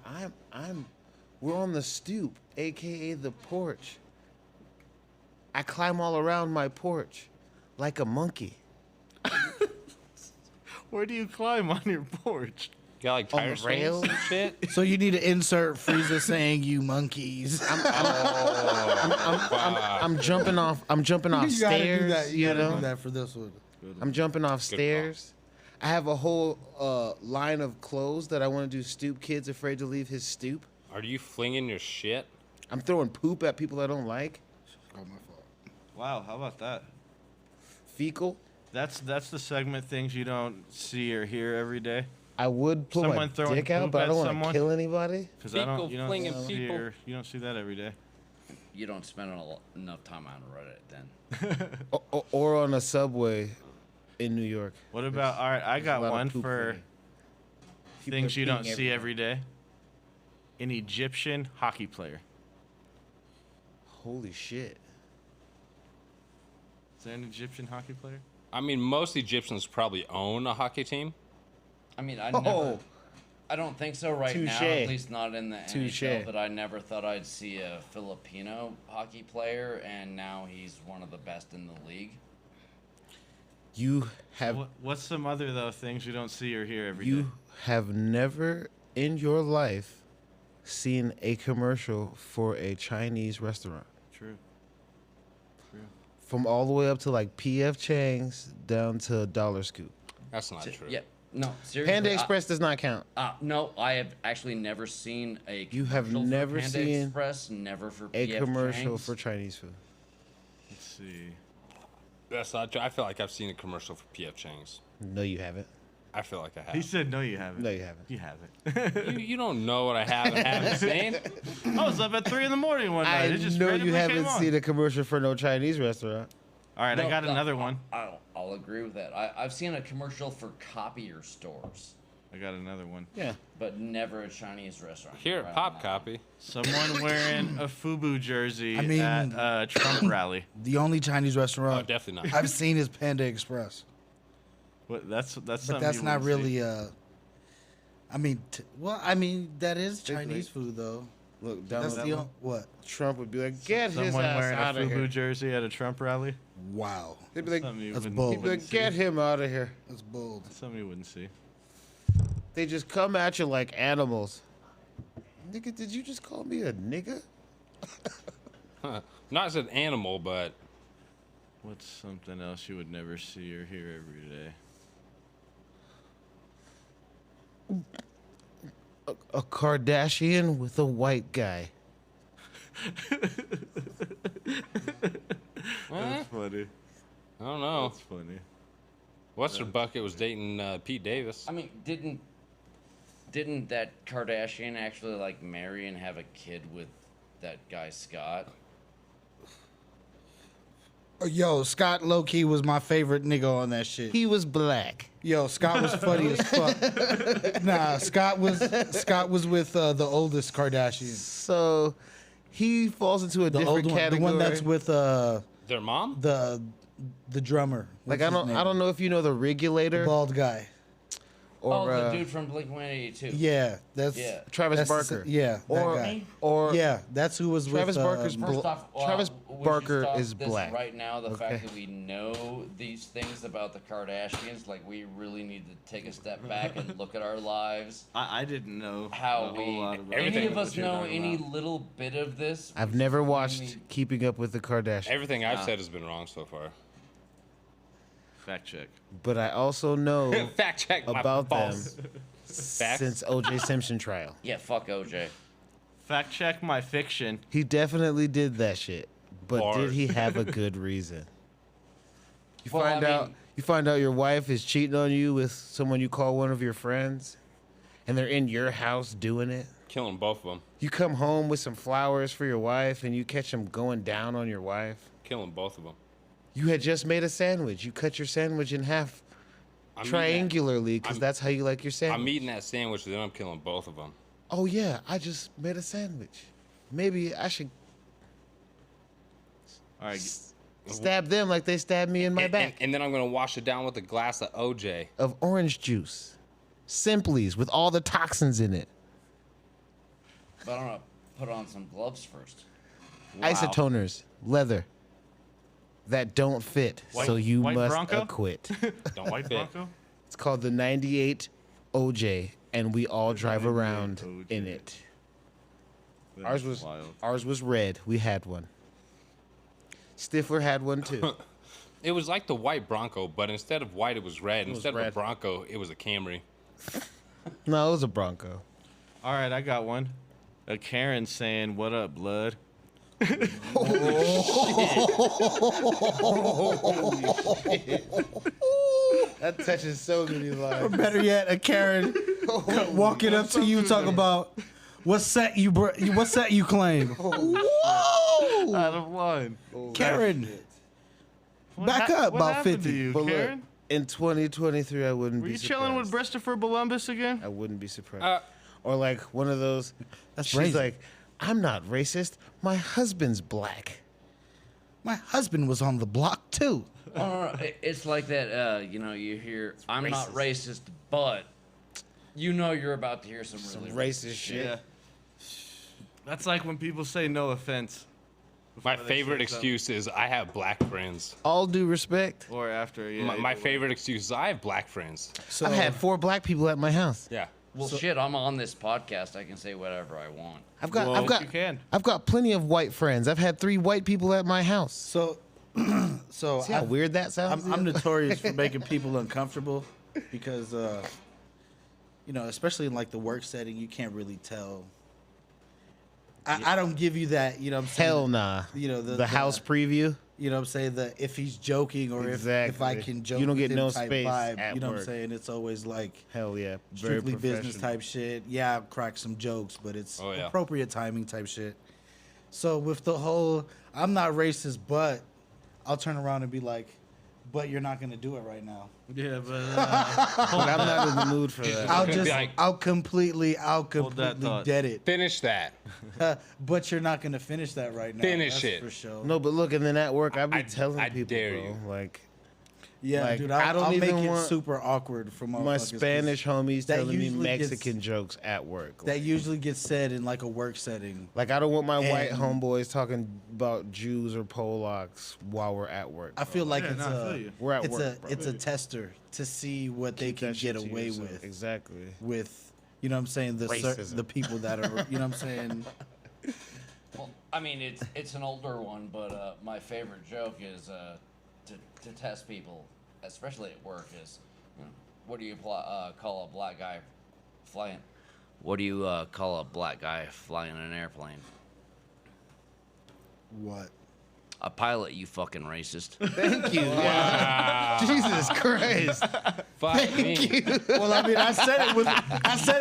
We're on the stoop, aka the porch. I climb all around my porch like a monkey. Where do you climb on your porch? Got like On tire the swings rails? and shit. So you need to insert Frieza saying "you monkeys." I'm jumping off. I'm jumping off You gotta stairs. do that. You You gotta know, do that for this one. I'm jumping off Good stairs. I have a whole line of clothes that I want to do. Stoop kids afraid to leave his stoop. Are you flinging your shit? I'm throwing poop at people I don't like. Oh, my fault. Wow, how about that? Fecal. That's the segment things you don't see or hear every day. I would pull Someone my throwing dick out, poop but I at don't want to someone? kill anybody. Because Fecal you don't flinging see people. you don't see that every day. You don't spend enough time on Reddit then. Or on a subway in New York. What about? All right, I There's a got lot of one poop for flinging. People things are you don't peeing see everywhere. every day. An Egyptian hockey player. Holy shit. Is there an Egyptian hockey player? I mean, most Egyptians probably own a hockey team. I mean, Oh. I don't think so right now, Touche. at least not in the Touche. NHL, but I never thought I'd see a Filipino hockey player, and now he's one of the best in the league. You have What's some other though things you don't see or hear every day? you have never in your life seen a commercial for a Chinese restaurant. True. From all the way up to like PF Chang's down to Dollar Scoop. That's not true. Yeah, no, seriously. Panda Express does not count. No, I have actually never seen a. You have commercial for never Panda seen Express, never for A PF commercial Chang's. for Chinese food. Let's see. That's not true. I feel like I've seen a commercial for PF Chang's. No, you haven't. I feel like I have. He said no, you haven't. No, you haven't. You haven't. You don't know what I have and haven't seen. I was up at 3 a.m. one night. I It just know randomly you haven't came on. seen a commercial for no Chinese restaurant. All right, I No, got no, another one. I'll agree with that. I've seen a commercial for copier stores, I got another one. Yeah. but never a Chinese restaurant. Here at Right Pop now. Copy. Someone wearing a FUBU jersey I mean- at a Trump rally. The only Chinese Oh, restaurant definitely not. I've seen is Panda Express, What? That's but something that's you not wouldn't see. really. I mean that is Chinese food though. Look, down That's the the what? Trump would be like, get his Someone ass wearing a out of FUBU here. jersey at a Trump rally. Wow, They'd be like, Something you That's wouldn't- bold. he'd be like, wouldn't get see. him out of here. that's bold. Something you wouldn't see. They just come at you like animals. Nigga, did you just call me a nigga? Not as an animal, but What's something else you would never see or hear every day? A Kardashian with a white guy. That's funny. I don't know. That's funny. What's her bucket was dating Pete Davis. I mean, didn't that Kardashian actually like marry and have a kid with that guy Scott? Yo, Scott low key was my favorite nigga on that shit. He was black. Yo, Scott was funny as fuck. Nah, Scott was with the oldest Kardashian. So he falls into a The different old one, the category. one that's with Their mom? the drummer. like What's his I name? don't know if you know the regulator Bald guy. or Oh, the dude from Blink-182. Yeah, that's Yeah. Travis that's the Barker. yeah, that or guy. or Yeah, that's who was Travis with. Barker's Bl- First off, Travis we should Barker stop is this black. right now. The Okay. fact that we know these things about the Kardashians, like we really need to take a step back and look at our lives. I didn't know How a whole we, lot about any Everything of what us you're know talking any about. little bit of this. I've never we watched need- Keeping Up with the Kardashians, Everything I've said has been wrong so far. Fact check. but I also know Fact check my about them false. Facts? since O.J. Simpson trial. Yeah, fuck OJ. Fact check my fiction. He definitely did that shit, but Bars. did he have a good reason? You Well, find I out mean- you find out your wife is cheating on you with someone you call one of your friends, and they're in your house doing it. Killing both of them. You come home with some flowers for your wife, and you catch them going down on your wife. Killing both of them. You had just made a sandwich. You cut your sandwich in half triangularly because I'm- that's how you like your sandwich. I'm eating that sandwich, then I'm killing both of them. Oh yeah, I just made a sandwich. Maybe I should All right. stab them like they stabbed me in my back. And then I'm gonna wash it down with a glass of OJ. Of orange juice, Simply's with all the toxins in it. But I'm gonna put on some gloves first. Isotoners, leather that don't fit, so White- you white must Bronco? acquit. Don't White fit. Bronco? It's called the 98 OJ, and we all drive around OJ. in it. That Ours is was wild. ours was red. We had one. Stifler had one too. It was like the white Bronco, but instead of white, it was red. was Instead of red. a Bronco, it was a Camry. No, it was a Bronco. All right, I got one. A Karen saying, "What up, blood?" That touches so many Or lives. better yet, a Karen walking up to you talking about what set you claim. Out of one. Karen, back up what about happened 50. to you, But look, Karen? in 2023, I wouldn't Were be you surprised. chilling with Christopher Columbus again? I wouldn't be surprised. Or like one of those. That's she's racist. like, I'm not racist. My husband's black. My husband was on the block too. Oh, no, it's like that. You hear, "I'm not racist," but you know you're about to hear some really Racist shit. Yeah. That's like when people say "no offense." My before they favorite say something. excuse is I have black friends. All due respect. Or after, yeah. My either way. favorite excuse is I have black friends. So I've had 4 black people at my house. Yeah. Well, shit, I'm on this podcast. I can say whatever I want. I've got Well, I've got you can. I've got plenty of white friends. I've had 3 white people at my house. so See how weird that sounds? I'm notorious for making people uncomfortable because, especially in like the work setting, you can't really tell. I don't give you that, you know what I'm saying? Hell nah. You know, the house preview. You know what I'm saying? If he's joking or if I Exactly. can joke You don't with get him no type space vibe, at you know what I'm work. saying? It's always like Hell yeah. Very strictly business professional. type shit. Yeah, I'll crack some jokes, but it's Oh, yeah. appropriate timing type shit. So with the whole, I'm not racist, but I'll turn around and be like, but you're not gonna do it right now. Yeah, but But I'm not in the mood for that. I'll gonna be just, like- I'll completely that thought. dead it. Finish that. But you're not gonna finish that right now. Finish That's it. for sure. No, but look, and then at work, I be I- telling I people, dare bro, you. like Yeah, like, dude, I don't I'll make even it want super awkward for my motherfuckers 'cause Spanish homies that telling me usually gets- Mexican jokes at work. That Like, usually gets said in like a work setting. like, I don't want my white And- homeboys talking about Jews or Polacks while we're at work. I bro. feel like Yeah, it's no, I feel you. We're at it's work, a bro. it's a tester to see what they Keep can that shit get to away yourself. with Exactly. you know what I'm saying, Racism. the people that are, you know what I'm saying. Well, I mean, it's an older one, but my favorite joke is to test people, especially at work, is, what do you call a black guy flying? What do you call a black guy flying an airplane? What? A pilot, you fucking racist. Thank you. Jesus Christ. Fuck me. Well, I mean, I said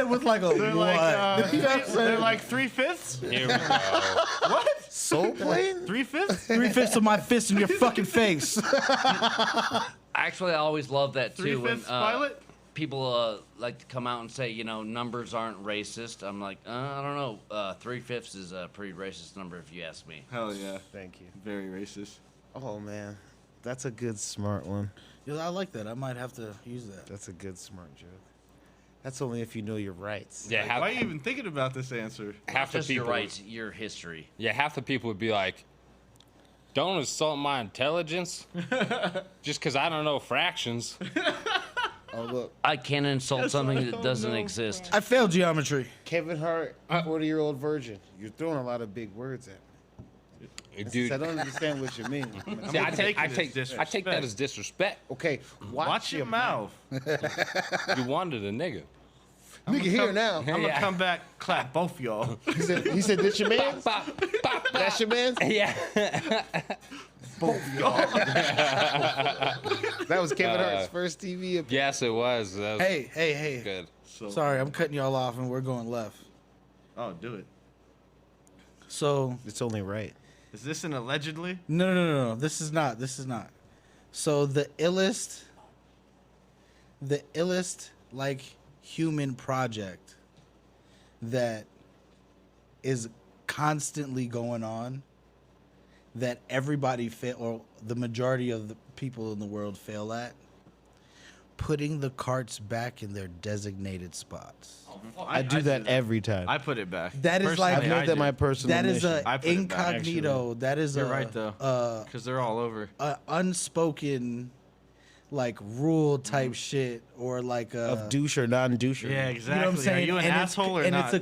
it with like a they're what? like, You know what I'm they're saying? like 3/5. Here we go. Soul plane? 3/5. 3/5 of my fist in your fucking face. Actually, I always love that too. When 3/5 pilot. people like to come out and say, numbers aren't racist. I'm like, I don't know. 3/5 is a pretty racist number if you ask me. Hell yeah. Thank you. Very racist. Oh, man. That's a good, smart one. Yeah, I like that. I might have to use that. That's a good, smart joke. That's only if you know your rights. Yeah, Like, why are you even thinking about this answer? half the Just your people. rights, your history. Yeah, half the people would be like, "Don't insult my intelligence, just because I don't know fractions." Oh, look. I can't insult something that don't doesn't know, exist. I failed geometry. Kevin Hart, 40-year-old virgin. You're throwing a lot of big words at me. Dude, I don't understand what you mean. see, I take take it as I take that disrespect. as disrespect. Okay, Watch your mouth. You wanted a nigga. Nigga here now. I'm gonna Yeah. come back, clap both y'all. He said, "This your man? Bop, bop, That's your man?" yeah. That was Kevin Hart's first TV appearance. Yes, it was. That was Hey. good. So, Sorry, I'm cutting y'all off and we're going left. Oh, do it. So It's only right. Is this an allegedly? no. This is not. So the illest like human project that is constantly going on that everybody fail, or the majority of the people in the world fail at, putting the carts back in their designated spots. I do that every time. I put it back. That is like- I've Personally, I made that do. my personal That is mission. a I put it back, incognito. That is You're a right though, because they're all over. unspoken, like rule type shit or like Of douche or non-doucher. Yeah, you exactly. know what I'm saying? Are you an and asshole or and not?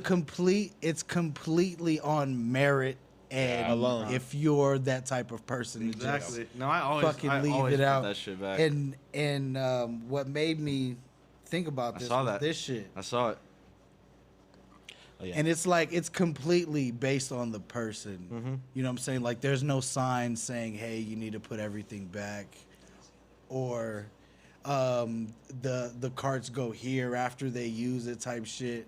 it's completely on merit and alone. if you're that type of person to just Exactly. No, I always fucking leave always it put out. that shit back. And what made me think about this saw was that. this shit. I saw it. Oh, yeah. And it's like it's completely based on the person. Mm-hmm. You know what I'm saying? Like there's no sign saying, "Hey, you need to put everything back," or the carts go here after they use it type shit.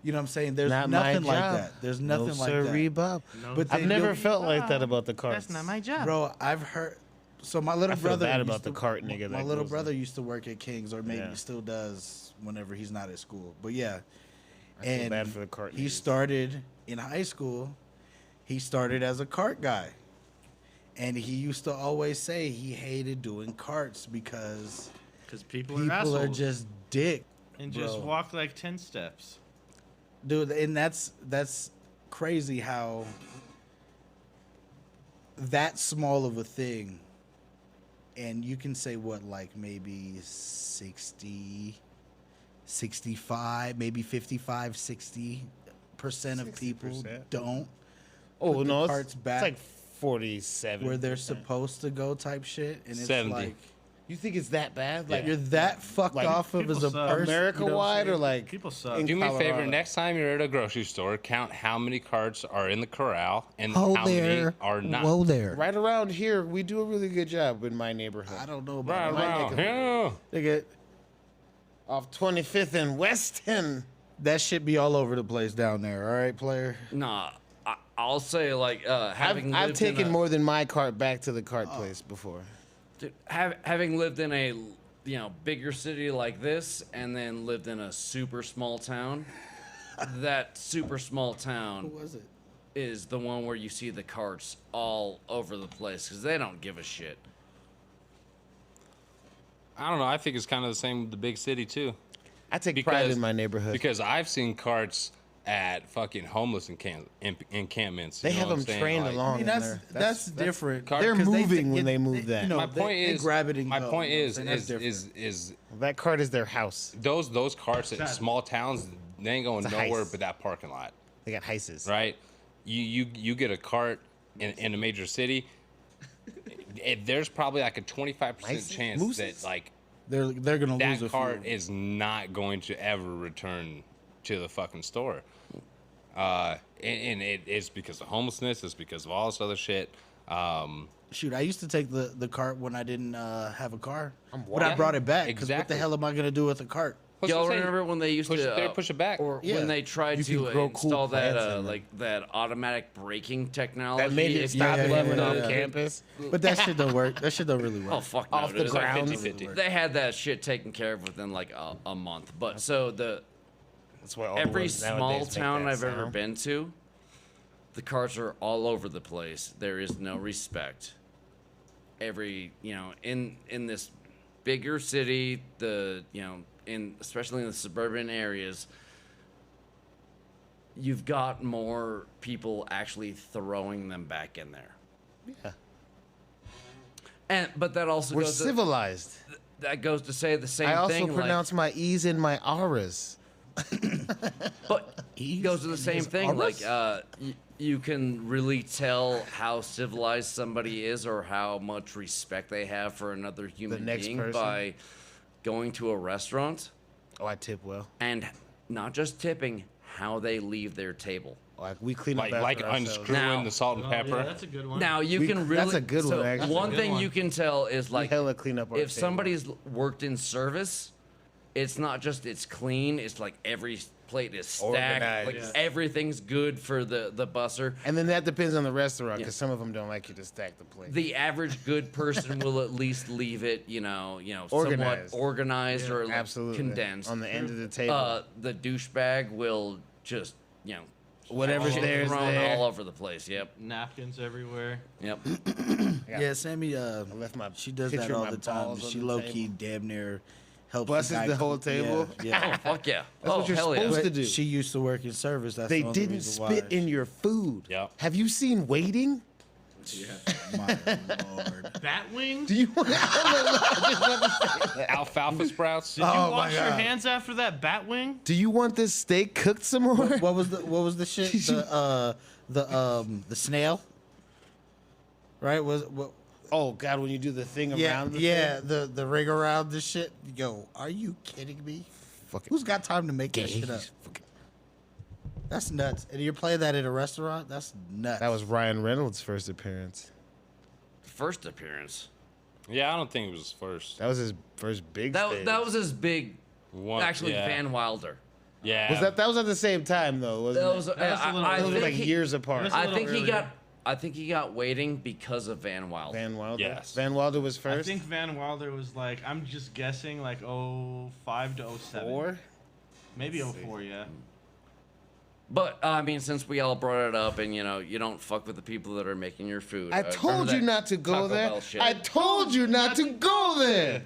You know what I'm saying? There's Not my nothing like job. that. There's nothing no, like sirree, that. Bob. No. But I've then never you'll- felt like that about the carts. job. Bro, I've heard. So my little I feel brother bad used about the to- cart nigga My that little goes brother used to work at King's, or maybe Yeah. still does whenever he's not at school. But yeah, I feel and bad for the cart he niggas. started in high school. He started as a cart guy, and he used to always say he hated doing carts because Because people are people assholes. are just dick, and just bro. walk like 10 steps. Dude. And that's crazy how that small of a thing, and you can say what, like maybe 60, 65, maybe 55, 60% of people 60%. don't Oh put the no, carts it's back like 47. where they're supposed to go type shit, and it's 70. like You think it's that bad? Like you're that fucked Like, off of as people a suck. person. America you know what I'm wide or saying? like People suck. in Do me a favor. Colorado? Next time you're at a grocery store, count how many carts are in the corral and Ho how many there, are not. whoa there. Right around here, we do a really good job in my neighborhood. I don't know Right about around that. here. Nigga, Off 25th and Weston. that shit be all over the place down there. All right, player. Nah, I'll say like having I've lived taken in a, more than my cart back to the cart place before. Dude, having lived in a bigger city like this, and then lived in a super small town. That super small town Who was it? is the one where you see the carts all over the place because they don't give a shit. I don't know. I think it's kind of the same with the big city too. I take pride Because- in my neighborhood. Because I've seen carts at fucking homeless encampments. They you know have what I'm them saying? trained Like, along. I mean, in that's there. that's different. They're 'Cause moving when they move that. You know, My they- point they is, grab it and my go, point you know what I'm is, saying? That's different. is That cart is their house. those carts at small towns, they ain't going It's a nowhere heist. but that parking lot, They got heises. right? You get a cart in a major city, there's probably like a 25% Mice? chance Mooses? that like they're gonna lose that a cart few. is not going to ever return to the fucking store. And it is because of homelessness. It's because of all this other shit. Shoot, I used to take the cart when I didn't have a car, but wild. I brought it back because what Exactly. the hell am I gonna do with a cart? What's Y'all the saying? remember when they used Push to it there, push it back. or Yeah. when they tried You to can grow cool install that plants in them. like that automatic braking technology? That made it if stop you living left on the- campus. But that shit don't work. That shit don't really work. Oh fuck no! Off the dude. It's like ground. 50-50. They had that shit taken care of within like a month. But so That's why all the every ones small nowadays make town that I've ever sound. been to, the carts are all over the place. There is no respect. Every in this bigger city, especially in the suburban areas, you've got more people actually throwing them back in there. Yeah. But that also We're goes to, civilized. that goes to say the same I also thing. pronounce my E's and my R's. But it goes to the same thing. Like, you can really tell how civilized somebody is or how much respect they have for another human next being person. by going to a restaurant Oh, I tip well. and not just tipping, how they leave their table. Like we clean up like after ourselves. unscrewing Now- the salt and pepper. Yeah, that's a good one. Now you We- can that's really a good so one, actually. one That's a good thing one. you can tell is We like hella clean up our if table. somebody's worked in service, it's not just it's clean. It's like every plate is stacked. Organized. Like Yeah. everything's good for the busser. And then that depends on the restaurant because some of them don't like you to stack the plate. The average good person will at least leave it, somewhat Organized. organized or like Absolutely. condensed. On the end of the table. The douchebag will just, Whatever's shit there is thrown there. all over the place. Yep, Napkins everywhere. yep. Yeah, Sammy. I left my She does picture that of all my the time. balls on She the low table. key damn near helps Busts guy the whole clean- table? Yeah. Oh fuck yeah! That's oh what you're hell yeah! supposed to But do. she used to work in service. That's They the only didn't reason spit why. in your food. Yep. Have you seen waiting? My lord. Batwing? Do you want? Alfalfa sprouts. Did you Oh, my wash your God. hands after that Batwing? Do you want this steak cooked some more? What was the shit? The snail? Right? Was what? Oh God, when you do the thing Yeah, around the yeah. thing? The ring around this shit. Yo, are you kidding me? Fucking Who's got time to make that shit up? That's nuts. And you're playing that at a restaurant? That's nuts. That was Ryan Reynolds' first appearance. First appearance. Yeah, I don't think it was his first. That was his first big stage. That was his big. One, Actually, yeah. Van Wilder. Yeah. That was at the same time though, wasn't That was. it? That's a little I Those were think like he- years apart. That's a I little think he earlier. got. I think he got waiting because of Van Wilder. Van Wilder. Yes. Van Wilder was I first. think Van Wilder was like, I'm just guessing, like 05 to 07. Four. Maybe 04, yeah. But I mean, since we all brought it up, and you don't fuck with the people that are making your food. I remember told you that not to go Taco there. Bell shit? I told you not to go there.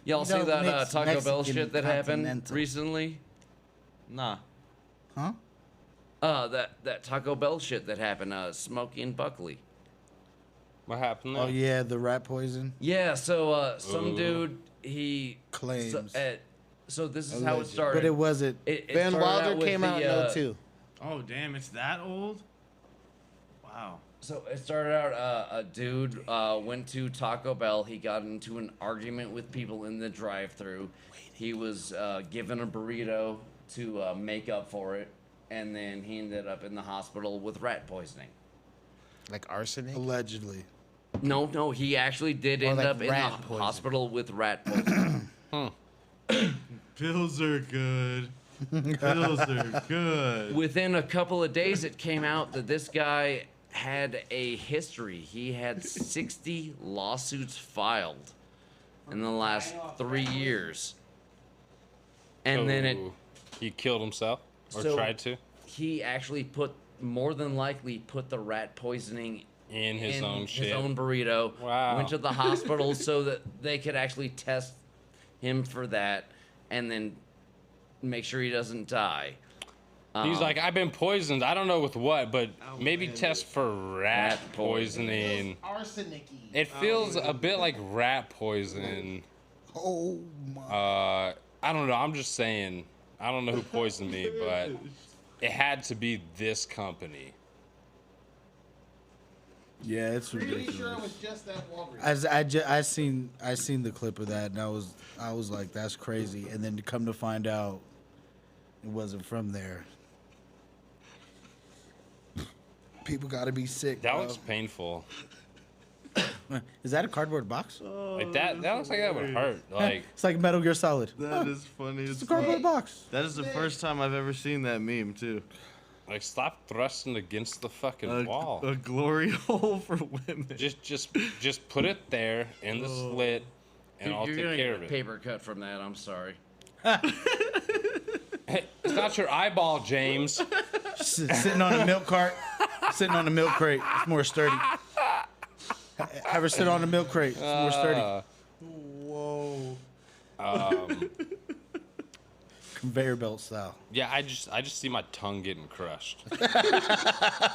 Y'all You see know, that mix Taco Bell Mexican shit that happened continental. recently? Nah. Huh? That Taco Bell shit that happened. Smokey and Buckley. What happened there? Oh yeah, the rat poison. Yeah. So some Ooh. dude he Claims. So this is how it Alleged. started. But it wasn't. It Van started Wilder with came the, out in 02. Oh, damn, it's that old? Wow. So it started out a dude went to Taco Bell. He got into an argument with people in the drive-thru. He was given a burrito to make up for it, and then he ended up in the hospital with rat poisoning. Like arsenic. Allegedly. No, he actually did end like up in the rat poison. hospital with rat poisoning. Pills are good. Pills are good. Within a couple of days, it came out that this guy had a history. He had 60 lawsuits filed in the last 3 years. And then Oh, he killed himself or So- tried to he actually more than likely put the rat poisoning in his own shit. his own burrito. Wow. Went to the hospital so that they could actually test him for that, and then make sure he doesn't die. He's like, I've been poisoned. I don't know with what, but maybe man. test for rat Rat poisoning. poisoning. Arsenic-y. It feels a bit like rat poison. Oh my. I don't know. I'm just saying. I don't know who poisoned me, but it had to be this company. Yeah, it's ridiculous. Pretty sure it was just that Walgreens. I seen the clip of that, and I was like, that's crazy. And then to come to find out, it wasn't from there. People got to be sick. That bro. looks painful. Is that a cardboard box? Like that looks like that would hurt. Like It's like Metal Gear Solid. That is funny as It's a cardboard fuck. box. That is the first time I've ever seen that meme, too. stop thrusting against the fucking wall. A glory hole for women. Just put it there in the slit, and I'll You're take gonna care get of a it. paper cut from that. I'm sorry. Hey, it's not your eyeball, James. Sitting on a milk cart, sitting on a milk crate. It's more sturdy. Have her sit on a milk crate. It's more sturdy. Whoa. Conveyor belt style. Yeah, I just see my tongue getting crushed. I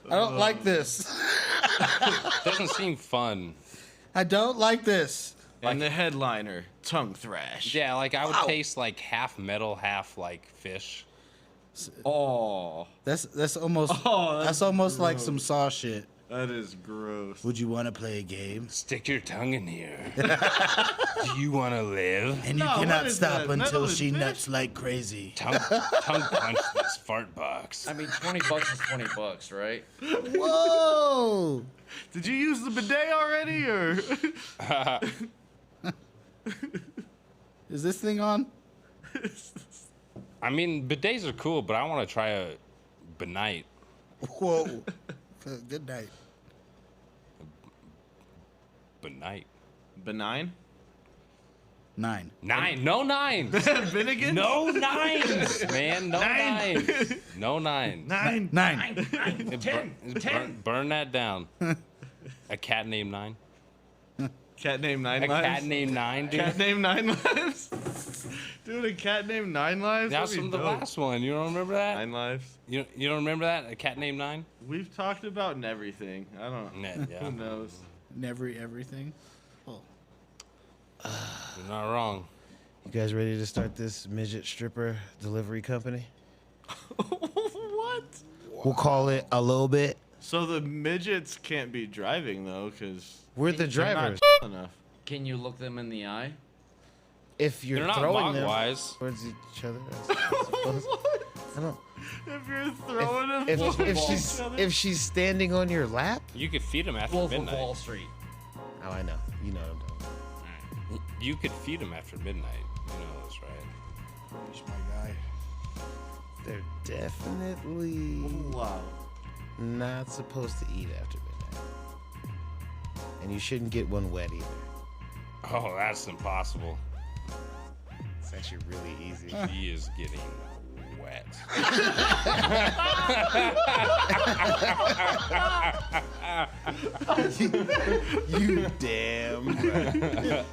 don't like this. Doesn't seem fun. I don't like this. And the headliner, tongue thrash. Yeah, like I would taste like half metal, half like fish. Oh, That's almost Oh, that's almost like some Saw shit. that is gross. Would you want to play a game? Stick your tongue in here. Do you want to live? And you No, what cannot is stop that? until Metal she and nuts like crazy. Tongue punch this fart box. I mean, $20 is $20, right? Whoa! Did you use the bidet already, or? Is this thing on? I mean, bidets are cool, but I want to try a benite. Whoa! Good night. Benite. Benign? 9. 9. No nines. Finnegan? No nines, man. No Nine. nines. No nines. 9. 9. Burn that down. A cat named Nine. Cat named Nine A Lives? cat named Nine, dude. Cat named Nine Lives? Dude, a cat named Nine Lives? That was That'd from be the dope. last one. You don't remember that? 9 Lives. You don't remember that? A cat named Nine? We've talked about everything. I don't know. Yeah. Who knows? Never everything. Oh. You're not wrong. You guys ready to start this midget stripper delivery company? What? We'll call it a little bit. So the midgets can't be driving, though, because We're the drivers. enough. Can you look them in the eye? If you're They're not throwing them bog-wise. towards each other, I suppose. I don't. If you're throwing them If she's standing on your lap, You could feed them after Wolf of midnight. Wall Street. oh, I know. You know what I'm talking about. You could feed them after midnight. You know that's right. He's my guy. They're definitely Wow. not supposed to eat after midnight, and you shouldn't get one wet either. Oh, that's impossible. It's actually really easy. He is getting wet. You damn right.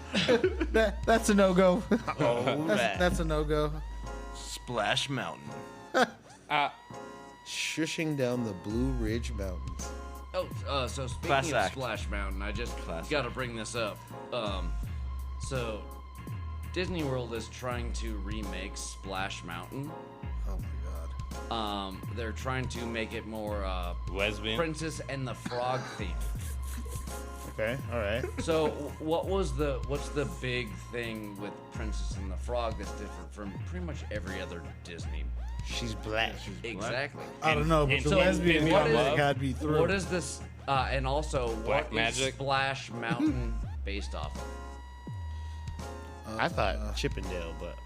That's a no-go. All right. That's a no-go. Splash Mountain. Shushing down the Blue Ridge Mountains. Oh, so speaking Class of act. Splash Mountain, I just Class got to bring this up. So Disney World is trying to remake Splash Mountain. Oh my god. They're trying to make it more Lesbian. Princess and the Frog theme. Okay, all right. So what's the big thing with Princess and the Frog that's different from pretty much every other Disney? She's black. Exactly. I don't know, but and the so lesbian what comment is- got me through. What is this? And also, Black what magic? is Splash Mountain based off of? I thought Chippendale, but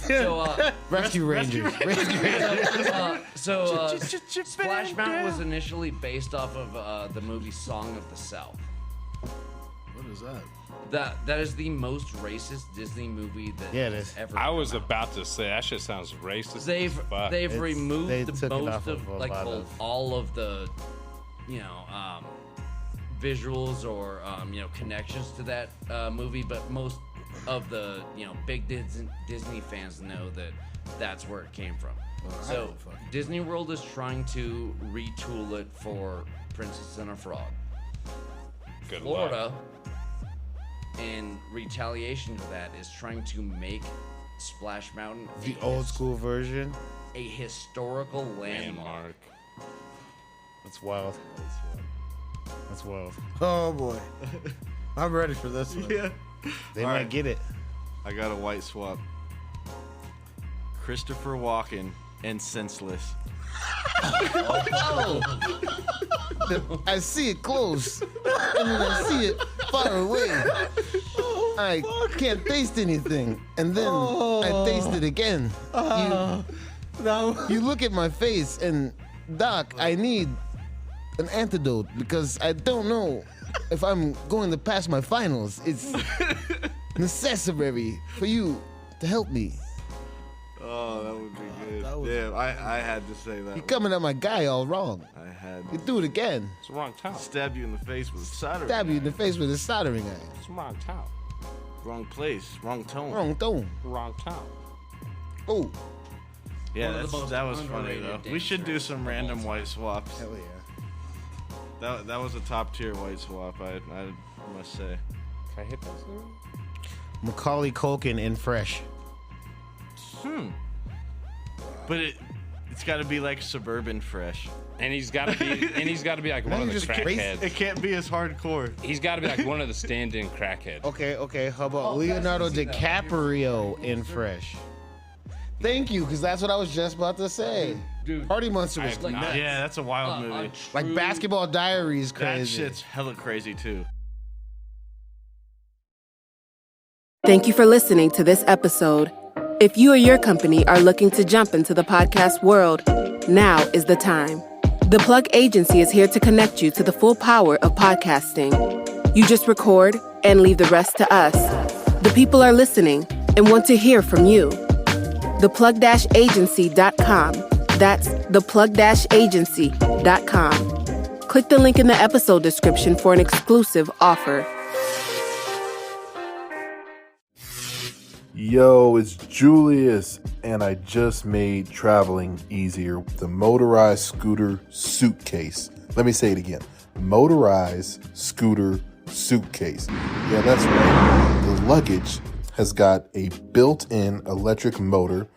So, Rescue Rangers. Rescue Rangers. Splash Mountain was initially based off of the movie Song of the South. What is that? That is the most racist Disney movie that Yeah, it has is. ever. I come was out. about to say that shit sounds racist. They've as fuck. they've It's- removed they the took it most off of of a like lot of- all of the, visuals or connections to that movie, but most of the big Disney fans know that that's where it came from. I So don't fucking know. Disney World is trying to retool it for Princess and a Frog. Good Florida, luck. in retaliation to that, is trying to make Splash Mountain The old school version. a historical landmark. Landmark. That's wild. That's wild. Oh boy. I'm ready for this one. Yeah. They All might right. get it. I got a white swap. Christopher Walken and Senseless. I see it close, and then I see it far away. I can't taste anything, and then I taste it again. No. You look at my face, and Doc, I need an antidote because I don't know if I'm going to pass my finals. It's necessary for you to help me. Oh, that would be good. that was- Yeah, I had to say that. You're one. coming at my guy all wrong. I had You to do it again. It's the wrong town. stab you in the face with a soldering Stab you in the iron. face with a soldering iron. It's the wrong town. Wrong place, wrong tone. Wrong tone. Wrong town. Oh, Yeah, One of the most that was funny underrated though. We dance should do tracks some of all random time. white swaps. hell yeah. That was a top tier white swap. I must say. Can I hit that zero? Macaulay Culkin in Fresh. But it's got to be like suburban fresh. And he's got to be like one of the you're just crazy. crackheads. It can't be as hardcore. He's got to be like one of the stand-in crackheads. Okay. How about Oh, Leonardo that's easy, though. DiCaprio in Fresh? Thank you, because that's what I was just about to say. Dude, Party Monster I was have like, not- Yeah, that's a wild a movie. like true- Basketball Diaries That crazy. shit's hella crazy too. Thank you for listening to this episode. If you or your company are looking to jump into the podcast world, now is the time. The Plug Agency is here to connect you to the full power of podcasting. You just record and leave the rest to us. The people are listening and want to hear from you. Theplug-agency.com. That's theplug-agency.com. Click the link in the episode description for an exclusive offer. Yo, it's Julius, and I just made traveling easier with the motorized scooter suitcase. Let me say it again. Motorized scooter suitcase. Yeah, that's right. The luggage has got a built-in electric motor.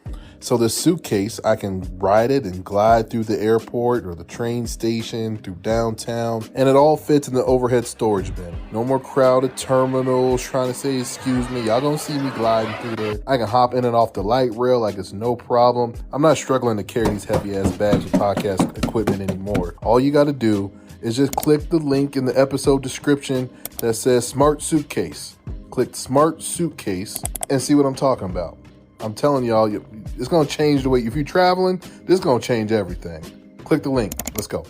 So the suitcase, I can ride it and glide through the airport or the train station, through downtown, and it all fits in the overhead storage bin. No more crowded terminals trying to say, excuse me. Y'all gonna see me gliding through there. I can hop in and off the light rail like it's no problem. I'm not struggling to carry these heavy-ass bags of podcast equipment anymore. All you gotta do is just click the link in the episode description that says Smart Suitcase. Click Smart Suitcase and see what I'm talking about. I'm telling y'all, it's going to change the way, if you're traveling, this is going to change everything. Click the link. Let's go.